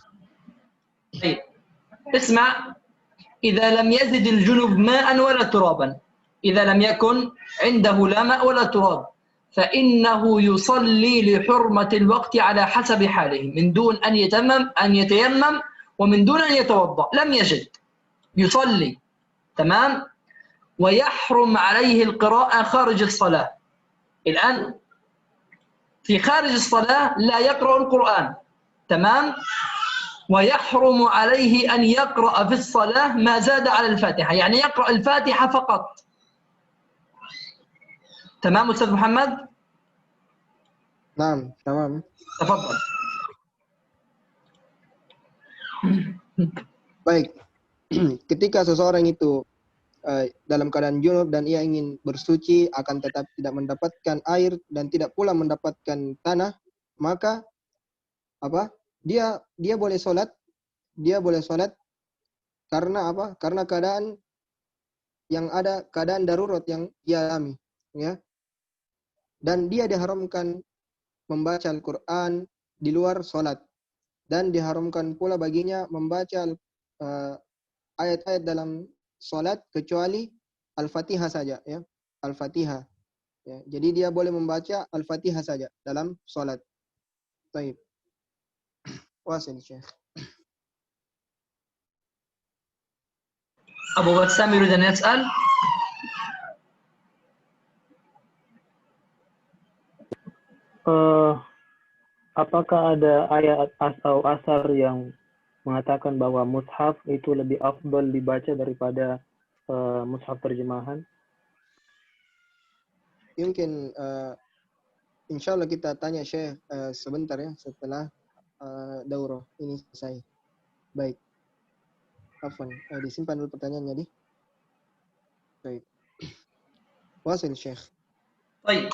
طيب اسمع. إذا لم يزد الجنب ماء ولا ترابا، إذا لم يكن عنده لا ماء ولا تراب، فإنه يصلي لحرمة الوقت على حسب حاله من دون أن يتيمم ومن دون أن يتوضأ. لم يجد يصلي تمام، ويحرم عليه القراءة خارج الصلاة. الآن في خارج الصلاة لا يقرأ القرآن تمام، ويحرم عليه أن يقرأ في الصلاة ما زاد على الفاتحة، يعني يقرأ الفاتحة فقط. تمام أستاذ محمد؟ نعم تمام. تفضل. Baik. Ketika seseorang itu dalam keadaan junub dan ia ingin bersuci akan tetap tidak mendapatkan air dan tidak pula mendapatkan tanah, maka dia boleh sholat, karena karena keadaan yang ada, keadaan darurat yang ia alami ya, dan dia diharamkan membaca Al-Quran di luar sholat, dan diharamkan pula baginya membaca ayat-ayat dalam sholat kecuali Al-Fatihah saja ya, Al-Fatihah ya. Jadi dia boleh membaca Al-Fatihah saja dalam sholat. Baik. Wasil Syekh. Abu Bassam يريد أن يسأل. Apakah ada ayat atau asar yang mengatakan bahwa mushaf itu lebih afdal dibaca daripada mushaf terjemahan? Mungkin insyaallah kita tanya Syekh sebentar ya setelah daurah ini selesai. Baik. Afwan, disimpan dulu pertanyaannya di. Baik. Wasil Syekh. طيب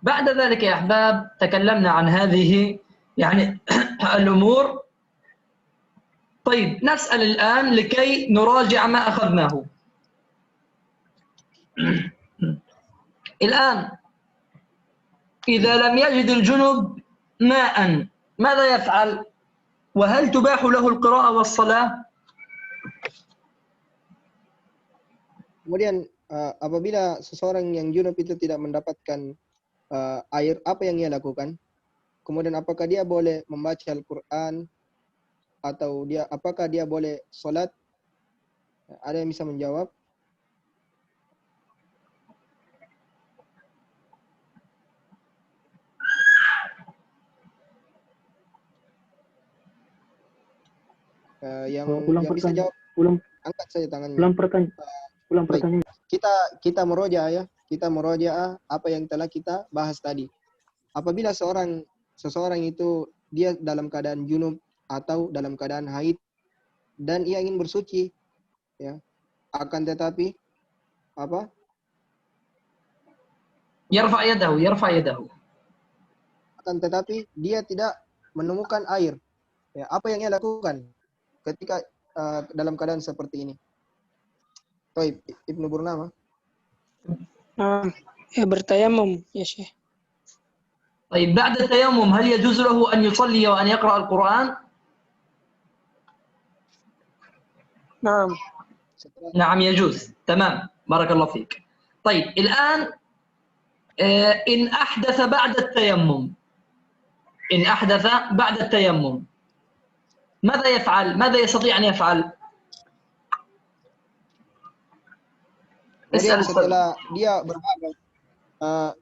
بعد ذلك يا أحباب تكلمنا عن هذه يعني الأمور. طيب نسأل الآن لكي نراجع ما أخذناه. الآن إذا لم يجد الجنب ماء ماذا يفعل؟ وهل تباح له القراءة والصلاة؟ Kemudian apabila seseorang yang junub itu tidak mendapatkan air, apa yang ia lakukan? Kemudian apakah dia boleh membaca Al-Quran atau apakah dia boleh sholat? Ada yang bisa menjawab? Ulang yang bisa pertanyaan. jawab Ulang angkat saja tangannya. ulang pertanyaan. Ulang Baik. pertanyaan. Kita meroja ya. Kita meroja apa yang telah kita bahas tadi. Apabila seseorang itu dia dalam keadaan junub atau dalam keadaan haid dan ia ingin bersuci, ya, akan tetapi apa? يرفع يده. Akan tetapi dia tidak menemukan air. Ya, apa yang ia lakukan ketika dalam keadaan seperti ini? Baik, Ibnu Burnama. Ya bertayamum ya Syekh. طيب بعد التيمم هل يجوز له أن يصلي وأن يقرأ القرآن؟ Naam. نعم يجوز. تمام، بارك الله فيك. طيب الآن إن أحدث بعد التيمم ماذا يفعل؟ ماذا يستطيع أن يفعل؟ Kemudian اسأل setelah dia berhadas,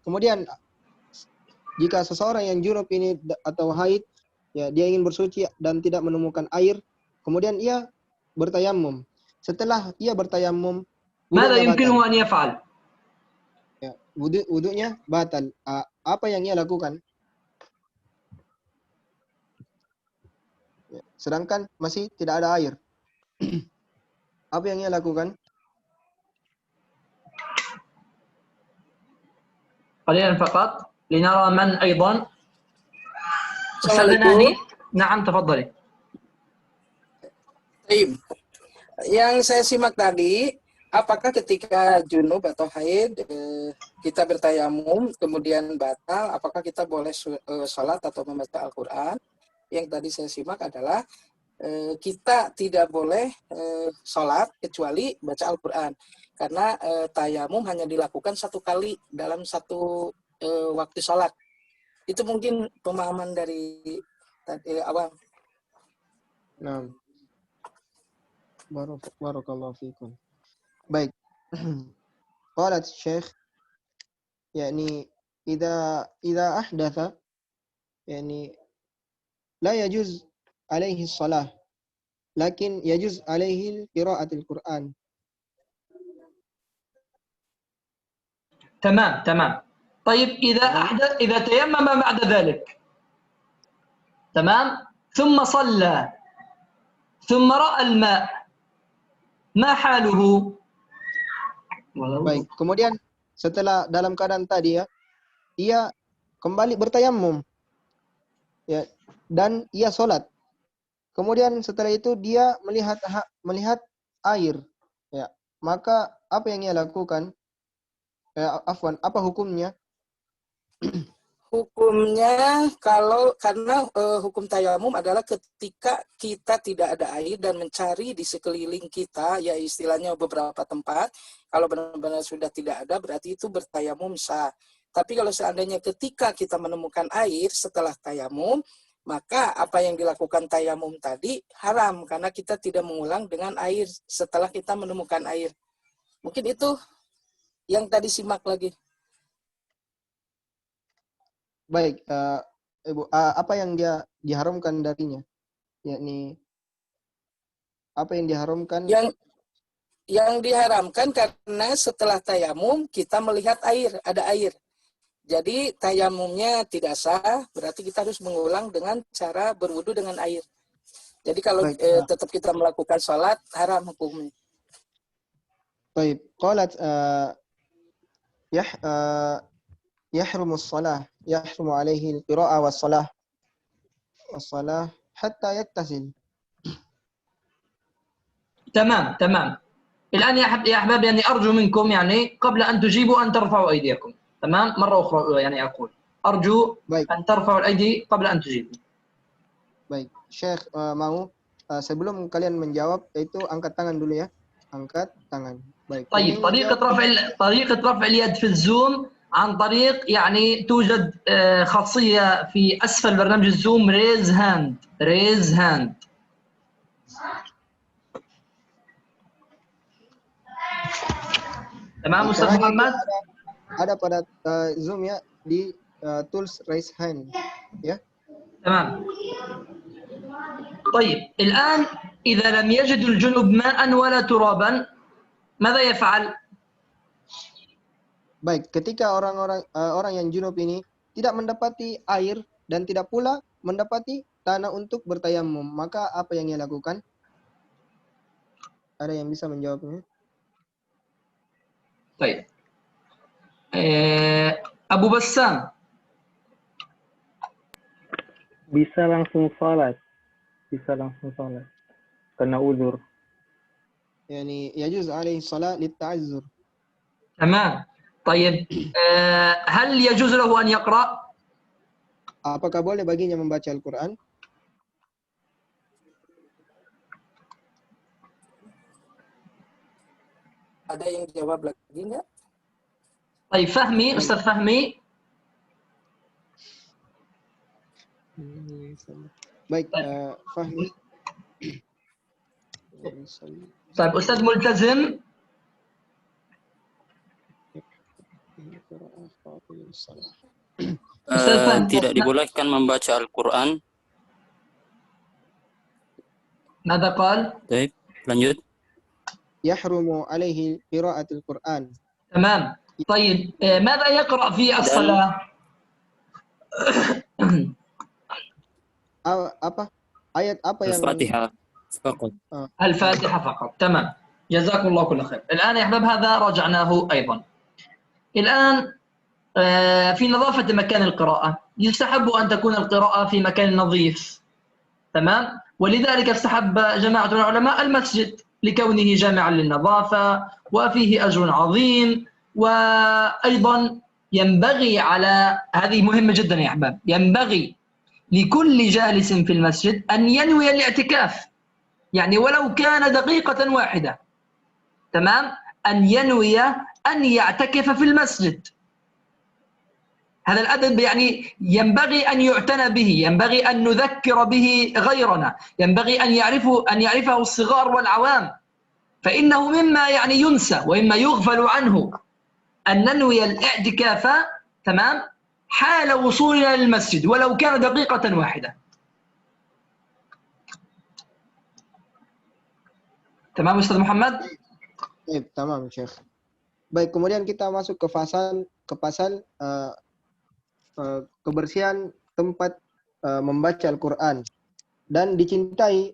kemudian jika seseorang yang junub ini atau haid, ya dia ingin bersuci dan tidak menemukan air, kemudian ia bertayamum. Setelah ia bertayamum, ماذا wudunya يمكنه batal. أن يفعل؟ Ya, wudunya batal. Apa yang ia lakukan? Ya, sedangkan masih tidak ada air. Apa yang ia lakukan? قليلا فقط لنرى من أيضا. أستاذ Assalamualaikum. ناني، نعم تفضلي. Baik. Yang saya simak tadi, apakah ketika junub atau haid kita bertayamum kemudian batal, apakah kita boleh sholat atau membaca Al-Quran? Yang tadi saya simak adalah kita tidak boleh sholat kecuali baca Al-Quran, karena tayamum hanya dilakukan satu kali dalam satu waktu sholat. Itu mungkin pemahaman dari awal. Nah, barakallahu fikum. Baik. Qalat Syekh, yakni idza ahdatha, yakni la yajuz alaihi shalah, lakin yajuz alaihi qira'atul Quran. تمام. طيب إذا تيمم بعد ذلك، تمام، ثم صلى ثم رأى الماء، ما حاله؟ Baik, kemudian setelah dalam keadaan tadi ya, ia kembali bertayamum, ya, dan ia sholat. Kemudian setelah itu dia melihat air, ya, maka apa yang ia lakukan? Apa hukumnya? Hukumnya karena hukum tayamum adalah ketika kita tidak ada air dan mencari di sekeliling kita, ya istilahnya beberapa tempat, kalau benar-benar sudah tidak ada berarti itu bertayamum sah. Tapi kalau seandainya ketika kita menemukan air setelah tayamum, maka apa yang dilakukan tayamum tadi haram karena kita tidak mengulang dengan air setelah kita menemukan air. Mungkin itu yang tadi simak lagi. Baik, Ibu, apa yang dia diharamkan darinya? Yakni apa yang diharamkan? Yang diharamkan karena setelah tayamum kita melihat air, ada air. Jadi tayamumnya tidak sah, berarti kita harus mengulang dengan cara berwudu dengan air. Jadi kalau tetap kita melakukan sholat, haram hukumnya. Baik, qalat yahrumu as-salah, yahrumu alaihi al-qira'ah was-salah hatta yattasil. تمام. الآن يا أحباب يعني أرجو منكم يعني قبل أن تجيبوا أن ترفعوا أيديكم. تمام، مرة أخرى يعني أقول أرجو أن ترفعوا الأيدي قبل أن تجيبوا. Baik, Syekh mau sebelum kalian menjawab itu angkat tangan dulu ya. Angkat tangan. Baik. طيب طريقة رفع اليد في الزوم عن طريق يعني توجد خاصية في أسفل برنامج الزوم raise hand. تمام أستاذ محمد؟ Ada pada Zoom ya di tools raise hand ya. تمام. طيب الآن إذا لم يجد الجنب ماء ولا ترابا ماذا يفعل؟ Baik, ketika orang yang junub ini tidak mendapati air dan tidak pula mendapati tanah untuk bertayamum, maka apa yang ia lakukan? Ada yang bisa menjawabnya? طيب أبو بسام. Bisa langsung salat. Bisa langsung salat. Karena uzur. Yani yajuz alaihi salat litta'azzur. تمام. طيب هل يجوز له أن يقرأ؟ Apakah boleh baginya membaca Al-Quran? Ada yang jawab lagi nggak? طيب فهمي أستاذ فهمي. Baik, Fahmi. طيب أستاذ ملتزم. Tidak dibolehkan membaca Al-Quran. ماذا قال؟ Baik, lanjut. Yahrumu alaihi qira'atul Quran. تمام. طيب ماذا يقرأ في الصلاة؟ Apa? Ayat apa yang Al-Fatihah. Faqat. الفاتحة فقط. تمام. جزاكم الله كل خير. الآن يا أحباب هذا راجعناه أيضا. الآن في نظافة مكان القراءة يستحب أن تكون القراءة في مكان نظيف. تمام. ولذلك استحب جماعة من العلماء المسجد لكونه جامعا للنظافة وفيه أجر عظيم. وأيضا ينبغي على هذه مهمة جدا يا أحباب، ينبغي لكل جالس في المسجد أن ينوي الاعتكاف، يعني ولو كان دقيقة واحدة. تمام. أن ينوي أن يعتكف في المسجد. هذا الأدب يعني ينبغي أن يعتنى به، ينبغي أن نذكر به غيرنا، ينبغي أن يعرفه الصغار والعوام، فإنه مما يعني ينسى وإما يغفل عنه أن ننوي الاعتكاف. تمام. حال وصولنا للمسجد ولو كان دقيقة واحدة. تمام أستاذ محمد؟ Tamam, Syekh. Baik, kemudian kita masuk ke pasal kebersihan tempat membaca Al-Quran. Dan dicintai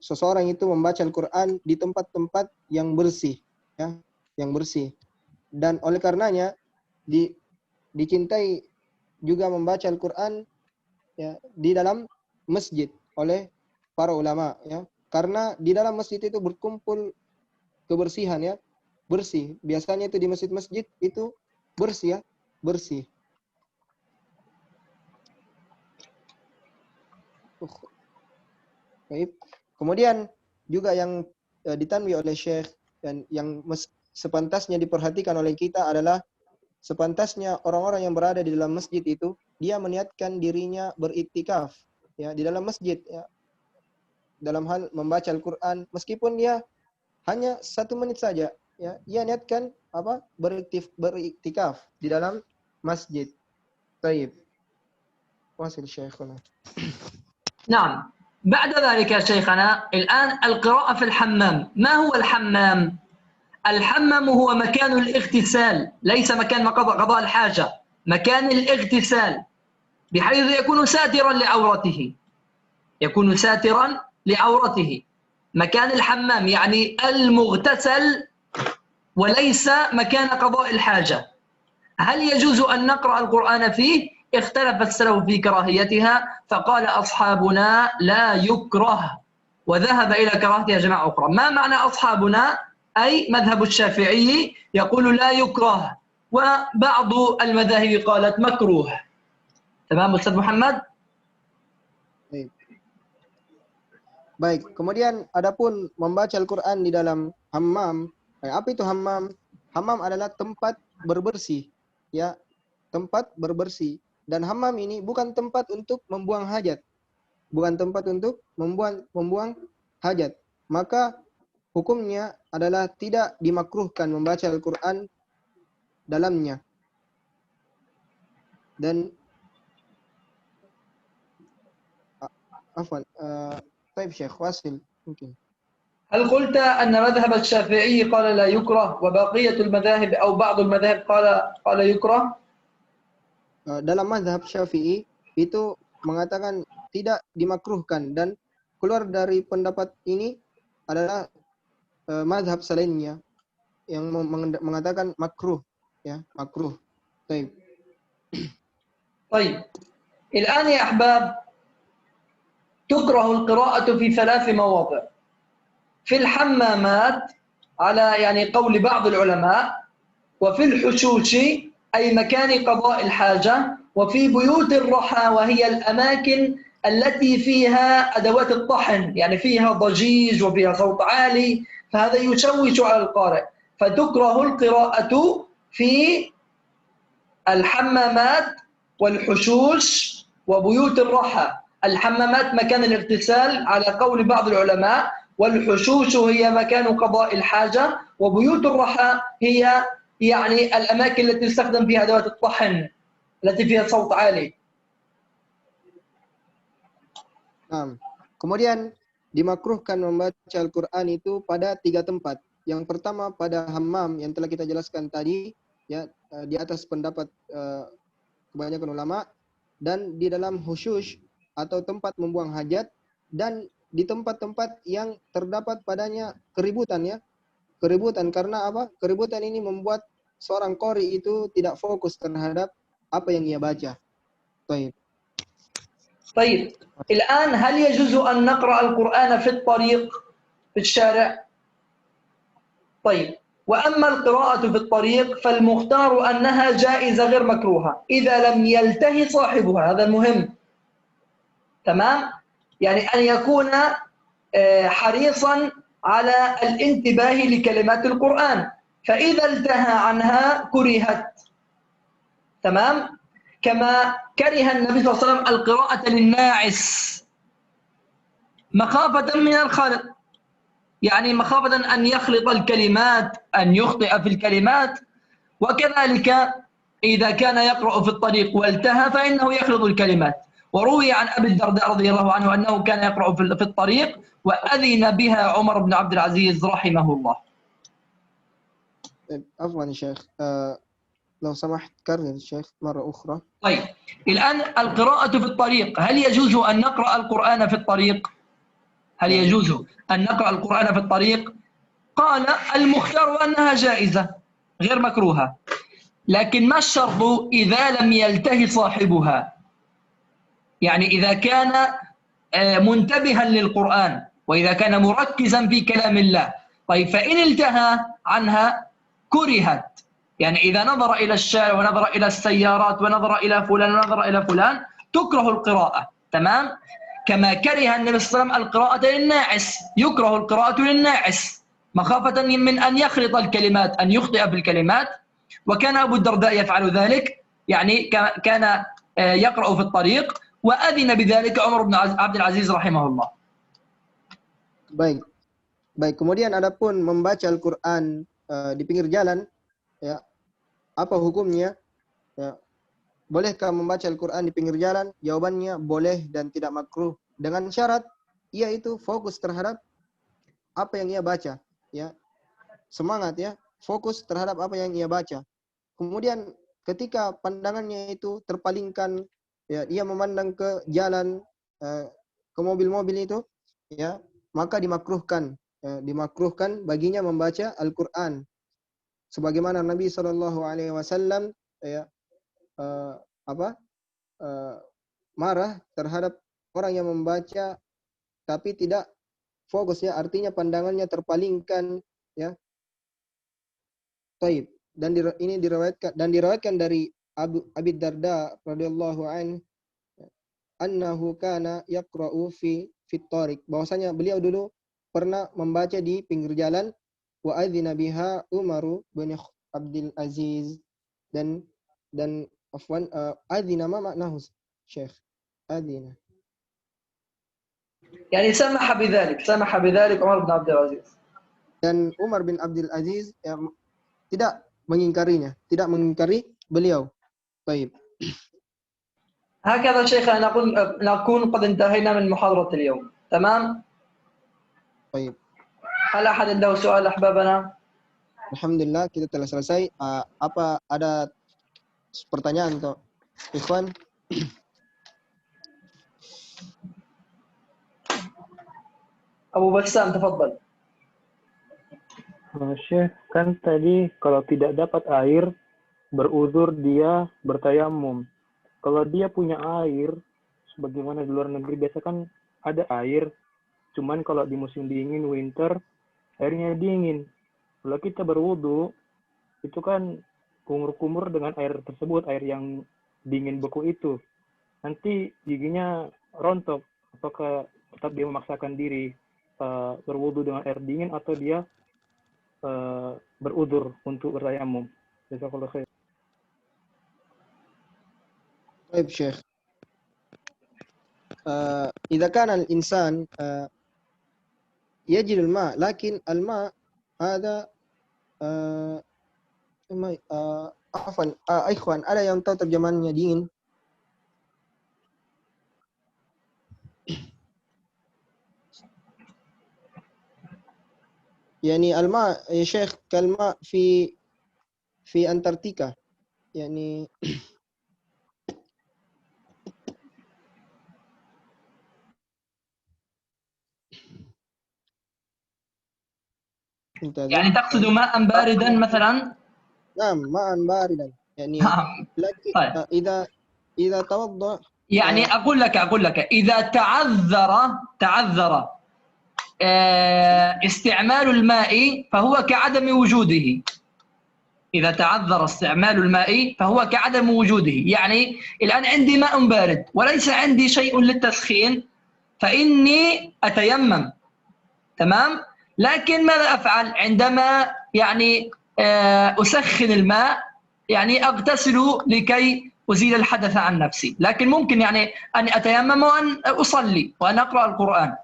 seseorang itu membaca Al-Quran di tempat-tempat yang bersih, ya, yang bersih. Dan oleh karenanya dicintai juga membaca Al-Quran, ya, di dalam masjid oleh para ulama, ya. Karena di dalam masjid itu berkumpul kebersihan, ya, bersih. Biasanya itu di masjid-masjid itu bersih, ya, bersih. Baik. Kemudian juga yang ditanwi oleh Syekh dan yang sepantasnya diperhatikan oleh kita adalah sepantasnya orang-orang yang berada di dalam masjid itu dia meniatkan dirinya beriktikaf, ya, di dalam masjid, ya, dalam hal membaca Al-Quran meskipun dia hanya 1 menit saja, ya, ia niatkan apa? Beriktikaf di dalam masjid. Baik. Wasil Syekhuna. نعم. بعد ذلك يا شيخنا الآن القراءة في الحمام. ما هو الحمام؟ الحمام هو مكان الاغتسال، ليس مكان قضاء الحاجة، مكان الاغتسال بحيث يكون ساترا لعورته، يكون ساترا لعورته. مكان الحمام يعني المغتسل وليس مكان قضاء الحاجة. هل يجوز أن نقرأ القرآن فيه؟ اختلف السلف في كراهيتها، فقال أصحابنا لا يكره، وذهب إلى كراهتها جماعة أخرى. ما معنى أصحابنا؟ أي مذهب الشافعي يقول لا يكره، وبعض المذاهب قالت مكروه. تمام أستاذ محمد؟ Baik, kemudian adapun membaca Al-Quran di dalam hammam. Apa itu hammam? Hammam adalah tempat berbersih, ya, tempat berbersih. Dan hammam ini bukan tempat untuk membuang hajat, bukan tempat untuk membuang hajat. Maka hukumnya adalah tidak dimakruhkan membaca Al-Quran dalamnya. Dan Afwan, Syekh Wasil mungkin. هل قلت أن مذهب الشافعي قال لا يكره وبقية المذاهب أو بعض المذاهب قال يكره؟ Dalam mazhab Syafi'i itu mengatakan tidak dimakruhkan, dan keluar dari pendapat ini adalah mazhab selainnya yang mengatakan makruh, ya, makruh. طيب الآن يا أحباب تكره القراءة في 3 مواضع: في الحمامات على يعني قول بعض العلماء، وفي الحشوش أي مكان قضاء الحاجة، وفي بيوت الرحى وهي الأماكن التي فيها أدوات الطحن، يعني فيها ضجيج وفيها صوت عالي، فهذا يشوش على القارئ. فتكره القراءة في الحمامات والحشوش وبيوت الرحى. الحمامات مكان الاغتسال على قول بعض العلماء، والحشوش هي مكان قضاء الحاجة، وبيوت الرحى هي يعني الأماكن التي تستخدم فيها أدوات الطحن التي فيها صوت عالي. Kemudian dimakruhkan membaca Al-Quran itu pada 3 tempat. Yang pertama pada hammam yang telah kita jelaskan tadi, ya, di atas pendapat kebanyakan ulama, dan di dalam hushush atau tempat membuang hajat, dan di tempat-tempat yang terdapat padanya keributan, ya. Keributan karena apa? Keributan ini membuat seorang qari itu tidak fokus terhadap apa yang ia baca. طيب الآن هل يجوز أن نقرأ القرآن في الطريق في الشارع؟ طيب وأما القراءة في الطريق فالمختار أنها جائزة غير مكروهة إذا لم يلتهي صاحبها. هذا المهم، تمام؟ يعني أن يكون حريصا على الانتباه لكلمات القرآن، فإذا التهى عنها كرهت، تمام؟ كما كره النبي صلى الله عليه وسلم القراءة للناعس مخافة من الخلط، يعني مخافة أن يخلط الكلمات، أن يخطئ في الكلمات. وكذلك إذا كان يقرأ في الطريق والتهى فإنه يخلط الكلمات. وروي عن أبي الدرداء رضي الله عنه أنه كان يقرأ في الطريق وأذن بها عمر بن عبد العزيز رحمه الله. عفوا شيخ، لو سمحت كرر الشيخ مرة أخرى. طيب الآن القراءة في الطريق، هل يجوز أن نقرأ القرآن في الطريق؟ هل يجوز أن نقرأ القرآن في الطريق؟ قال المختار أنها جائزة غير مكروهة، لكن ما الشرط إذا لم يلتهي صاحبها، يعني إذا كان منتبها للقرآن وإذا كان مركزا في كلام الله. طيب فإن التهى عنها كرهت، يعني إذا نظر إلى الشارع ونظر إلى السيارات ونظر إلى فلان ونظر إلى فلان تكره القراءة، تمام؟ كما كره النبي صلى الله عليه وسلم القراءة للناعس، يكره القراءة للناعس مخافة من أن يخلط الكلمات، أن يخطئ في الكلمات. وكان أبو الدرداء يفعل ذلك، يعني كان يقرأ في الطريق وأذن بذلك عمر بن عبد العزيز رحمه الله. Baik. Kemudian adapun membaca Al-Quran di pinggir jalan, ya, apa hukumnya? Ya, bolehkah membaca Al-Quran di pinggir jalan? Jawabannya boleh dan tidak makruh, dengan syarat ia itu fokus terhadap apa yang ia baca, ya. Semangat, ya, fokus terhadap apa yang ia baca. Kemudian ketika pandangannya itu terpalingkan, ya, dia memandang ke jalan, ke mobil-mobil itu, ya, maka dimakruhkan baginya membaca Al-Quran. Sebagaimana Nabi SAW, ya, marah terhadap orang yang membaca tapi tidak fokus, ya, artinya pandangannya terpalingkan, ya. Taib. Dan ini diriwayatkan dari Abi Darda radhiyallahu anhu annahu kana yaqra'u fi tariq, bahwasanya beliau dulu pernah membaca di pinggir jalan, wa adzina biha Umar bin Abdul Aziz, dan afwan, adzina ma maknahu Syekh? Adzina يعني سمح بذلك عمر بن عبد العزيز. Dan Umar bin Abdul Aziz, ya, tidak mengingkari beliau. Baik. هكذا شيخ نكون قد انتهينا من محاضرة اليوم، تمام؟ طيب. هل أحد عنده سؤال أحبابنا؟ Alhamdulillah kita telah selesai. Apa ada pertanyaan untuk Ikhwan? Abu Bassam, tafadhal. Syekh, kan tadi kalau tidak dapat air, beruzur dia bertayamum. Kalau dia punya air, sebagaimana di luar negeri biasa kan ada air, cuman kalau di musim dingin, winter, airnya dingin. Kalau kita berwudu, itu kan kumur-kumur dengan air tersebut, air yang dingin beku itu. Nanti giginya rontok. Apakah tetap dia memaksakan diri berwudu dengan air dingin atau dia berudzur untuk bertayamum? Jazakallahu khair. طيب شيخ إذا كان الإنسان يجد الماء لكن الماء هذا عفوا إخوان ada yang tahu terjemahannya dingin? يعني الماء يا شيخ كالماء في أنتاركتيكا يعني يعني تقصد ماء باردا مثلا؟ نعم ماء باردا يعني لكن طيب. إذا توضأ يعني أقول لك إذا تعذر استعمال الماء فهو كعدم وجوده. إذا تعذر استعمال الماء فهو كعدم وجوده. يعني الآن عندي ماء بارد وليس عندي شيء للتسخين فإني أتيمم، تمام؟ لكن ماذا أفعل عندما يعني أسخن الماء؟ يعني أغتسل لكي أزيل الحدث عن نفسي، لكن ممكن يعني أن أتيمم وأن أصلي وأن أقرأ القرآن.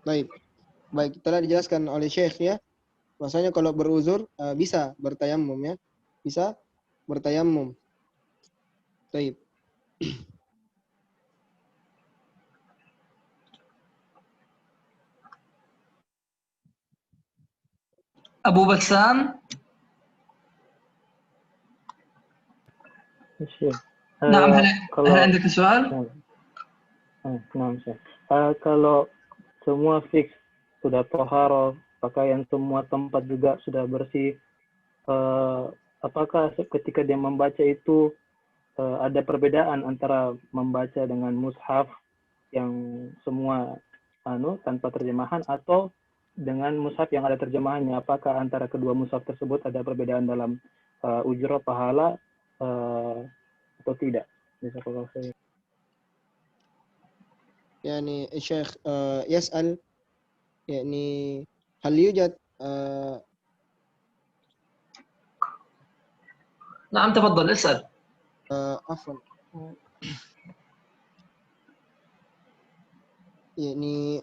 Baik, telah dijelaskan oleh Syekh ya. Maksudnya kalau beruzur bisa bertayamum ya. Bisa bertayamum. Baik. Abu Bassam. نعم هل عندك سؤال؟ Nah, kalau semua fix sudah toharo, pakaian semua tempat juga sudah bersih, apakah ketika dia membaca itu ada perbedaan antara membaca dengan mushaf yang semua tanpa terjemahan atau dengan mushaf yang ada terjemahannya? Apakah antara kedua mushaf tersebut ada perbedaan dalam ujrah pahala atau tidak? Jazakallahu khair. يعني الشيخ يسأل يعني هل يوجد نعم تفضل اسأل. عفوا يعني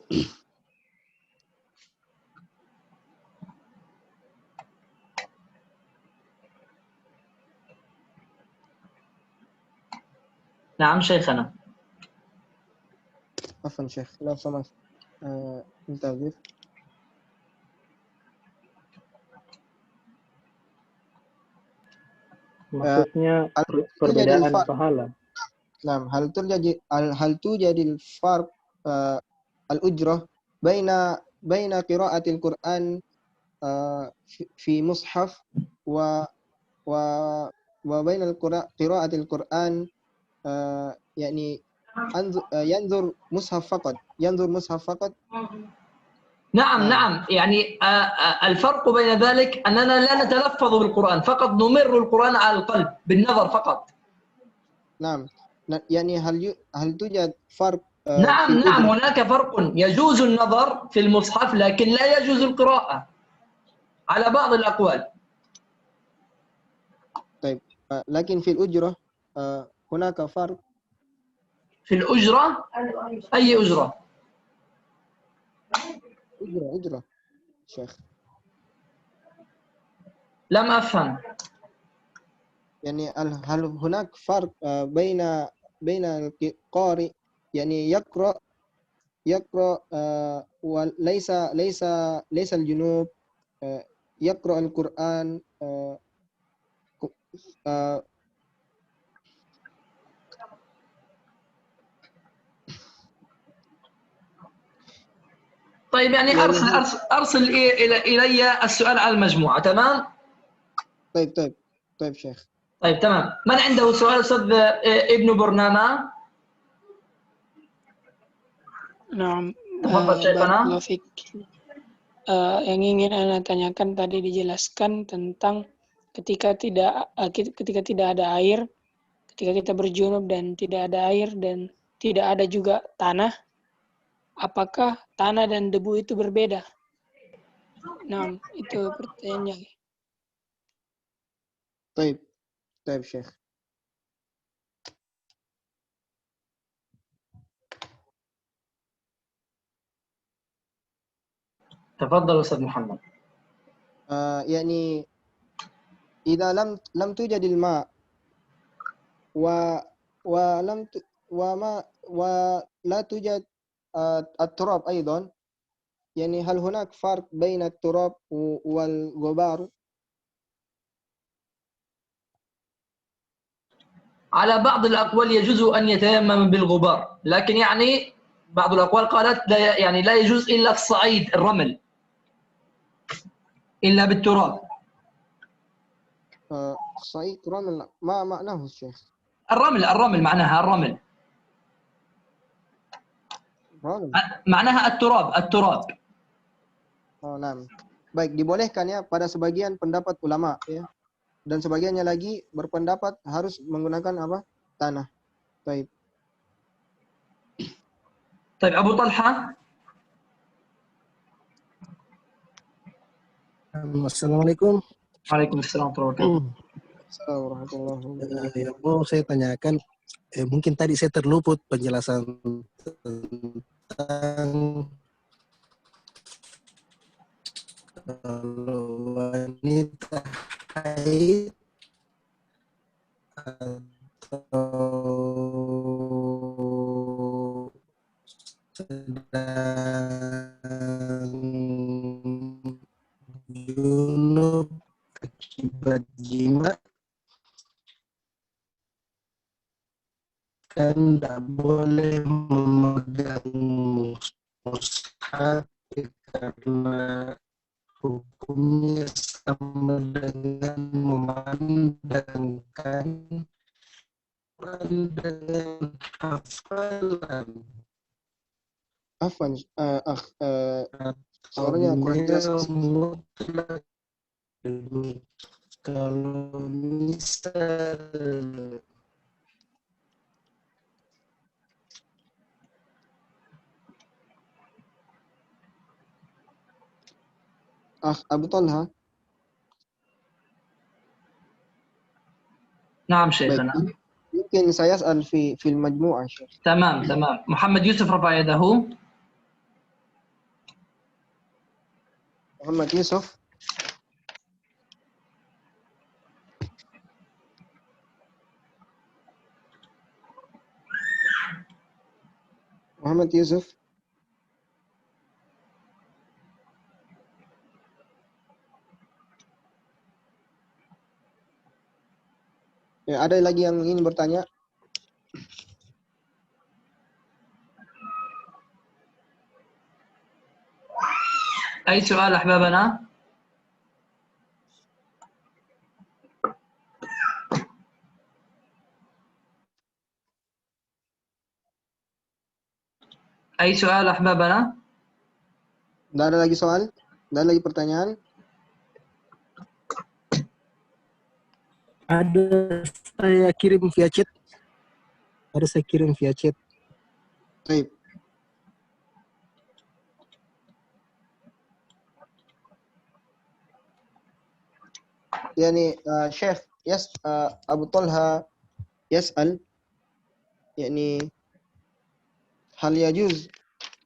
نعم شيخنا. عفوا شيخ لو سمحت انتظر. Maksudnya perbedaan pahala. Nah, hal توجد الفرق الأجرة بين قراءة القرآن في مصحف وبين قراءة القرآن يعني ينظر مصحف فقط. نعم يعني الفرق بين ذلك أننا لا نتلفظ بالقرآن، فقط نمر القرآن على القلب بالنظر فقط. نعم يعني هل توجد فرق؟ نعم هناك فرق. يجوز النظر في المصحف لكن لا يجوز القراءة على بعض الأقوال. طيب لكن في الأجرة هناك فرق. في الأجرة؟ أي أجرة؟ أجرة شيخ. لم أفهم. يعني هل هناك فرق بين القارئ يعني يقرأ ليس الجنوب يقرأ القرآن طيب يعني أرسل إلي السؤال على المجموعة. تمام؟ طيب شيخ. طيب تمام. من عنده سؤال أستاذ ابن برنامة؟ Nah, تفضل شيخنا. Barakallahu fiik. Yang ingin Anda tanyakan tadi dijelaskan tentang ketika tidak ada air, ketika kita berjunub dan tidak ada air dan tidak ada juga tanah, apakah tanah dan debu itu berbeda? Nah, itu pertanyaannya. طيب شيخ. تفضل أستاذ محمد. يعني إذا لم توجد الماء ولا توجد التراب أيضا، يعني هل هناك فرق بين التراب والغبار؟ على بعض الأقوال يجوز أن يتيمم بالغبار، لكن يعني بعض الأقوال قالت لا يجوز إلا الصعيد، الرمل، إلا بالتراب. صعيد رمل، ما معناه الشيخ؟ الرمل معناها الرمل. معناها التراب. Nah. Baik, dibolehkan ya pada sebagian pendapat ulama ya. Dan sebagiannya lagi berpendapat harus menggunakan apa? Tanah. Baik. طيب أبو طلحة. Assalamualaikum. Waalaikumsalam warahmatullahi wabarakatuh. Yang mau saya tanyakan, mungkin tadi saya terluput penjelasan tentang kalau wanita haid atau sedang junub akibat jima kan tidak boleh memegang mushaf karena hukumnya sama dengan memandangkan dengan hafalan. Afwan, suaranya kurang jelas. Mutlak. Kalau misal Abu Talha. نعم شيخنا. يمكن سيسأل في المجموعة شيخ. تمام. محمد يوسف رفع يده. محمد يوسف. Ya, ada lagi yang ingin bertanya? أي سؤال أحبابنا؟ أي سؤال أحبابنا؟ Tidak ada lagi soal? Tidak ada lagi pertanyaan? ada saya kirim via chat. Baik. يعني شيخ أبو طلحة يسأل يعني هل يجوز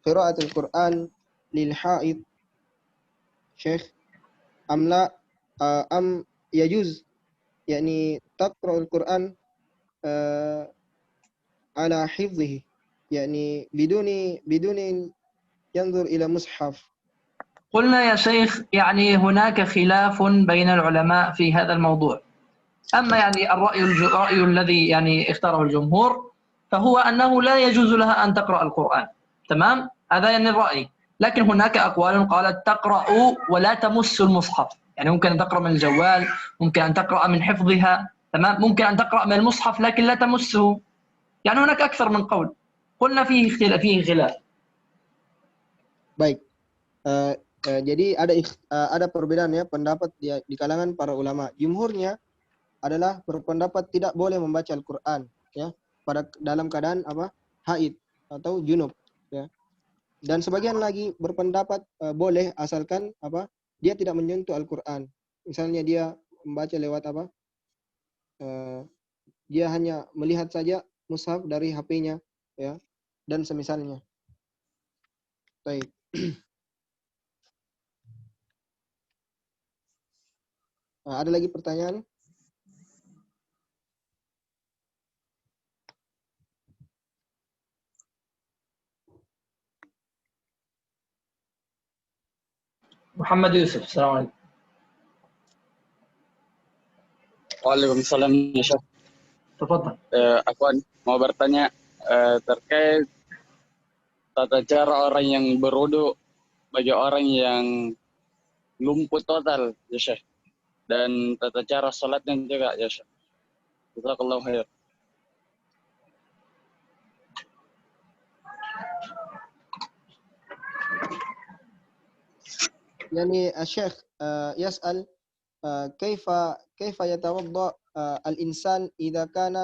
قراءة القرآن للحائض شيخ أم لا أم يجوز يعني تقرأ القرآن على حفظه يعني بدون ينظر إلى مصحف. قلنا يا شيخ يعني هناك خلاف بين العلماء في هذا الموضوع. أما يعني الرأي الذي يعني اختاره الجمهور فهو أنه لا يجوز لها أن تقرأ القرآن. تمام؟ هذا يعني الرأي. لكن هناك أقوال قالت تقرأ ولا تمس المصحف، يعني ممكن أن تقرأ من الجوال، ممكن أن تقرأ من حفظها، تمام؟ ممكن أن تقرأ من المصحف لكن لا تمسه. يعني هناك أكثر من قول. قلنا فيه خلاف. Baik. Jadi ada perbedaan ya pendapat di kalangan para ulama. Jumhurnya adalah berpendapat tidak boleh membaca Al-Qur'an ya dalam keadaan haid atau junub ya. Dan sebagian lagi berpendapat boleh asalkan dia tidak menyentuh Al-Qur'an. Misalnya dia membaca lewat dia hanya melihat saja mushaf dari HP-nya ya dan semisalnya. Baik. Ada lagi pertanyaan? Muhammad Yusuf, Assalamualaikum. Waalaikumsalam ya Syekh. Tafadhal. Aku mau bertanya terkait tata cara orang yang berwudu bagi orang yang lumpuh total ya Syekh, dan tata cara salatnya juga ya Syekh. Jazakallahu khair. يعني الشيخ يسأل كيف يتوضأ الإنسان إذا كان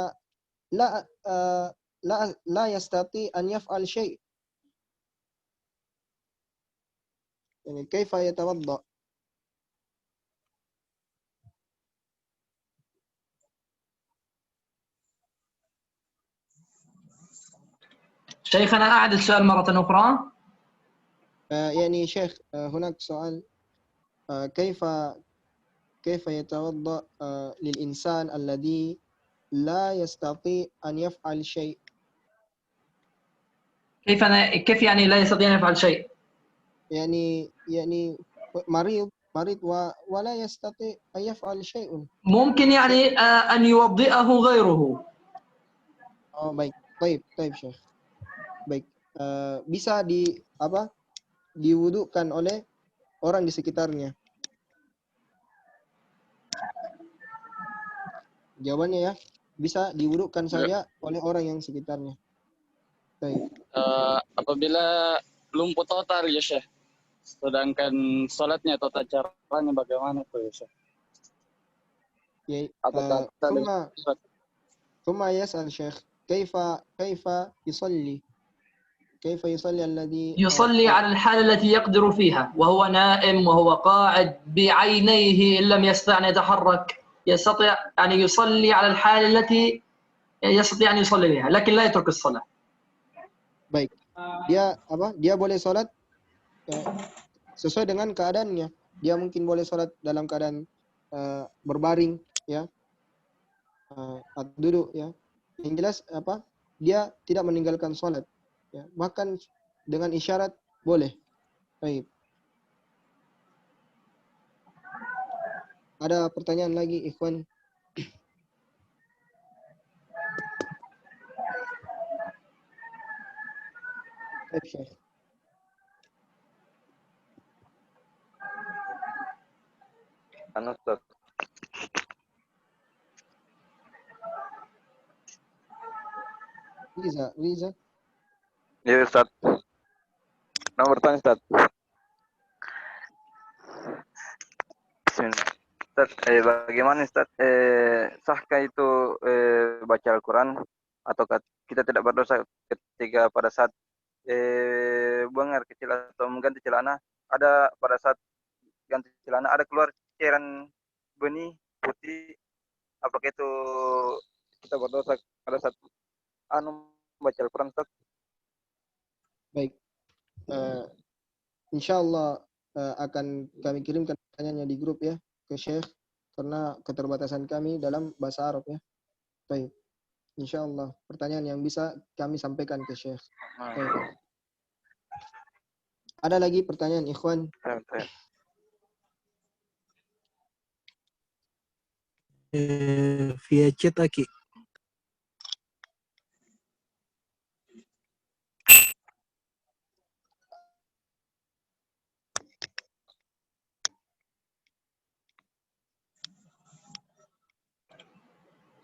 لا يستطيع أن يفعل شيء. يعني كيف يتوضأ؟ شيخنا أعد السؤال مرة أخرى. يعني شيخ هناك سؤال كيف يتوضأ للإنسان الذي لا يستطيع أن يفعل شيء؟ كيف يعني لا يستطيع أن يفعل شيء؟ يعني مريض ولا يستطيع أن يفعل شيء. ممكن يعني أن يوضئه غيره. Baik, baik Syekh. Baik, bisa diwudukan oleh orang di sekitarnya. Jawabannya ya, bisa diwudukan saja oleh orang yang sekitarnya. Baik. Apabila lumpuh total ya Syekh, sedangkan salatnya tata caranya bagaimana tuh ya Syekh? ثم يسأل شيخ كيف يصلي الذي يصلي على الحالة التي يقدر فيها وهو نائم وهو قاعد بعينيه إن لم يستطع أن يتحرك، يستطيع أن يصلي على الحالة التي يستطيع أن يصلي بها لكن لا يترك الصلاة. Baik. Dia boleh sholat sesuai dengan keadaannya. Dia mungkin boleh sholat dalam keadaan berbaring ya. Atau duduk ya. Yang jelas dia tidak meninggalkan sholat ya. Bahkan dengan isyarat boleh. Baik. Ada pertanyaan lagi ikhwan? Baik Syekh. Ustaz. Riza. Ya Ustaz. Nomor bertanya Ustaz. Ustaz, bagaimana Ustaz? Sahkah itu baca Al-Quran atau kita tidak berdosa ketika pada saat buang air kecil atau mengganti celana, ada pada saat ganti celana ada keluar cairan benih putih, apakah itu kita berdosa pada saat baca Al-Quran Ustaz? Baik. Insyaallah akan kami kirimkan pertanyaannya di grup ya ke Syekh karena keterbatasan kami dalam bahasa Arab ya. Baik. Insyaallah pertanyaan yang bisa kami sampaikan ke Syekh. Baik. Ada lagi pertanyaan, Ikhwan? Via chat, Aki.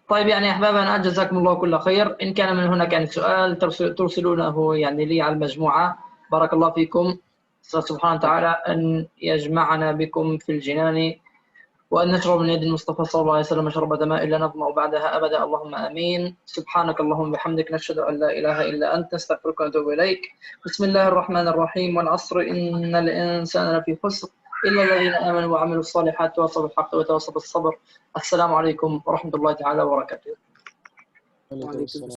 طيب يعني أحبابنا جزاكم الله كل خير. إن كان من هناك يعني سؤال ترسلونه يعني لي على المجموعة. بارك الله فيكم. سبحانه وتعالى أن يجمعنا بكم في الجنان وأن نشرب من يد المصطفى صلى الله عليه وسلم شربة ماء لا نظمأ بعدها أبدا. اللهم آمين. سبحانك اللهم وبحمدك نشهد أن لا إله إلا أنت نستغفرك ونتوب إليك. بسم الله الرحمن الرحيم. والعصر إن الإنسان لفي خسر إلا الذين آمنوا وعملوا الصالحات وتواصوا بالحق وتواصوا بالصبر. السلام عليكم ورحمة الله تعالى وبركاته. Waalaikumsalam.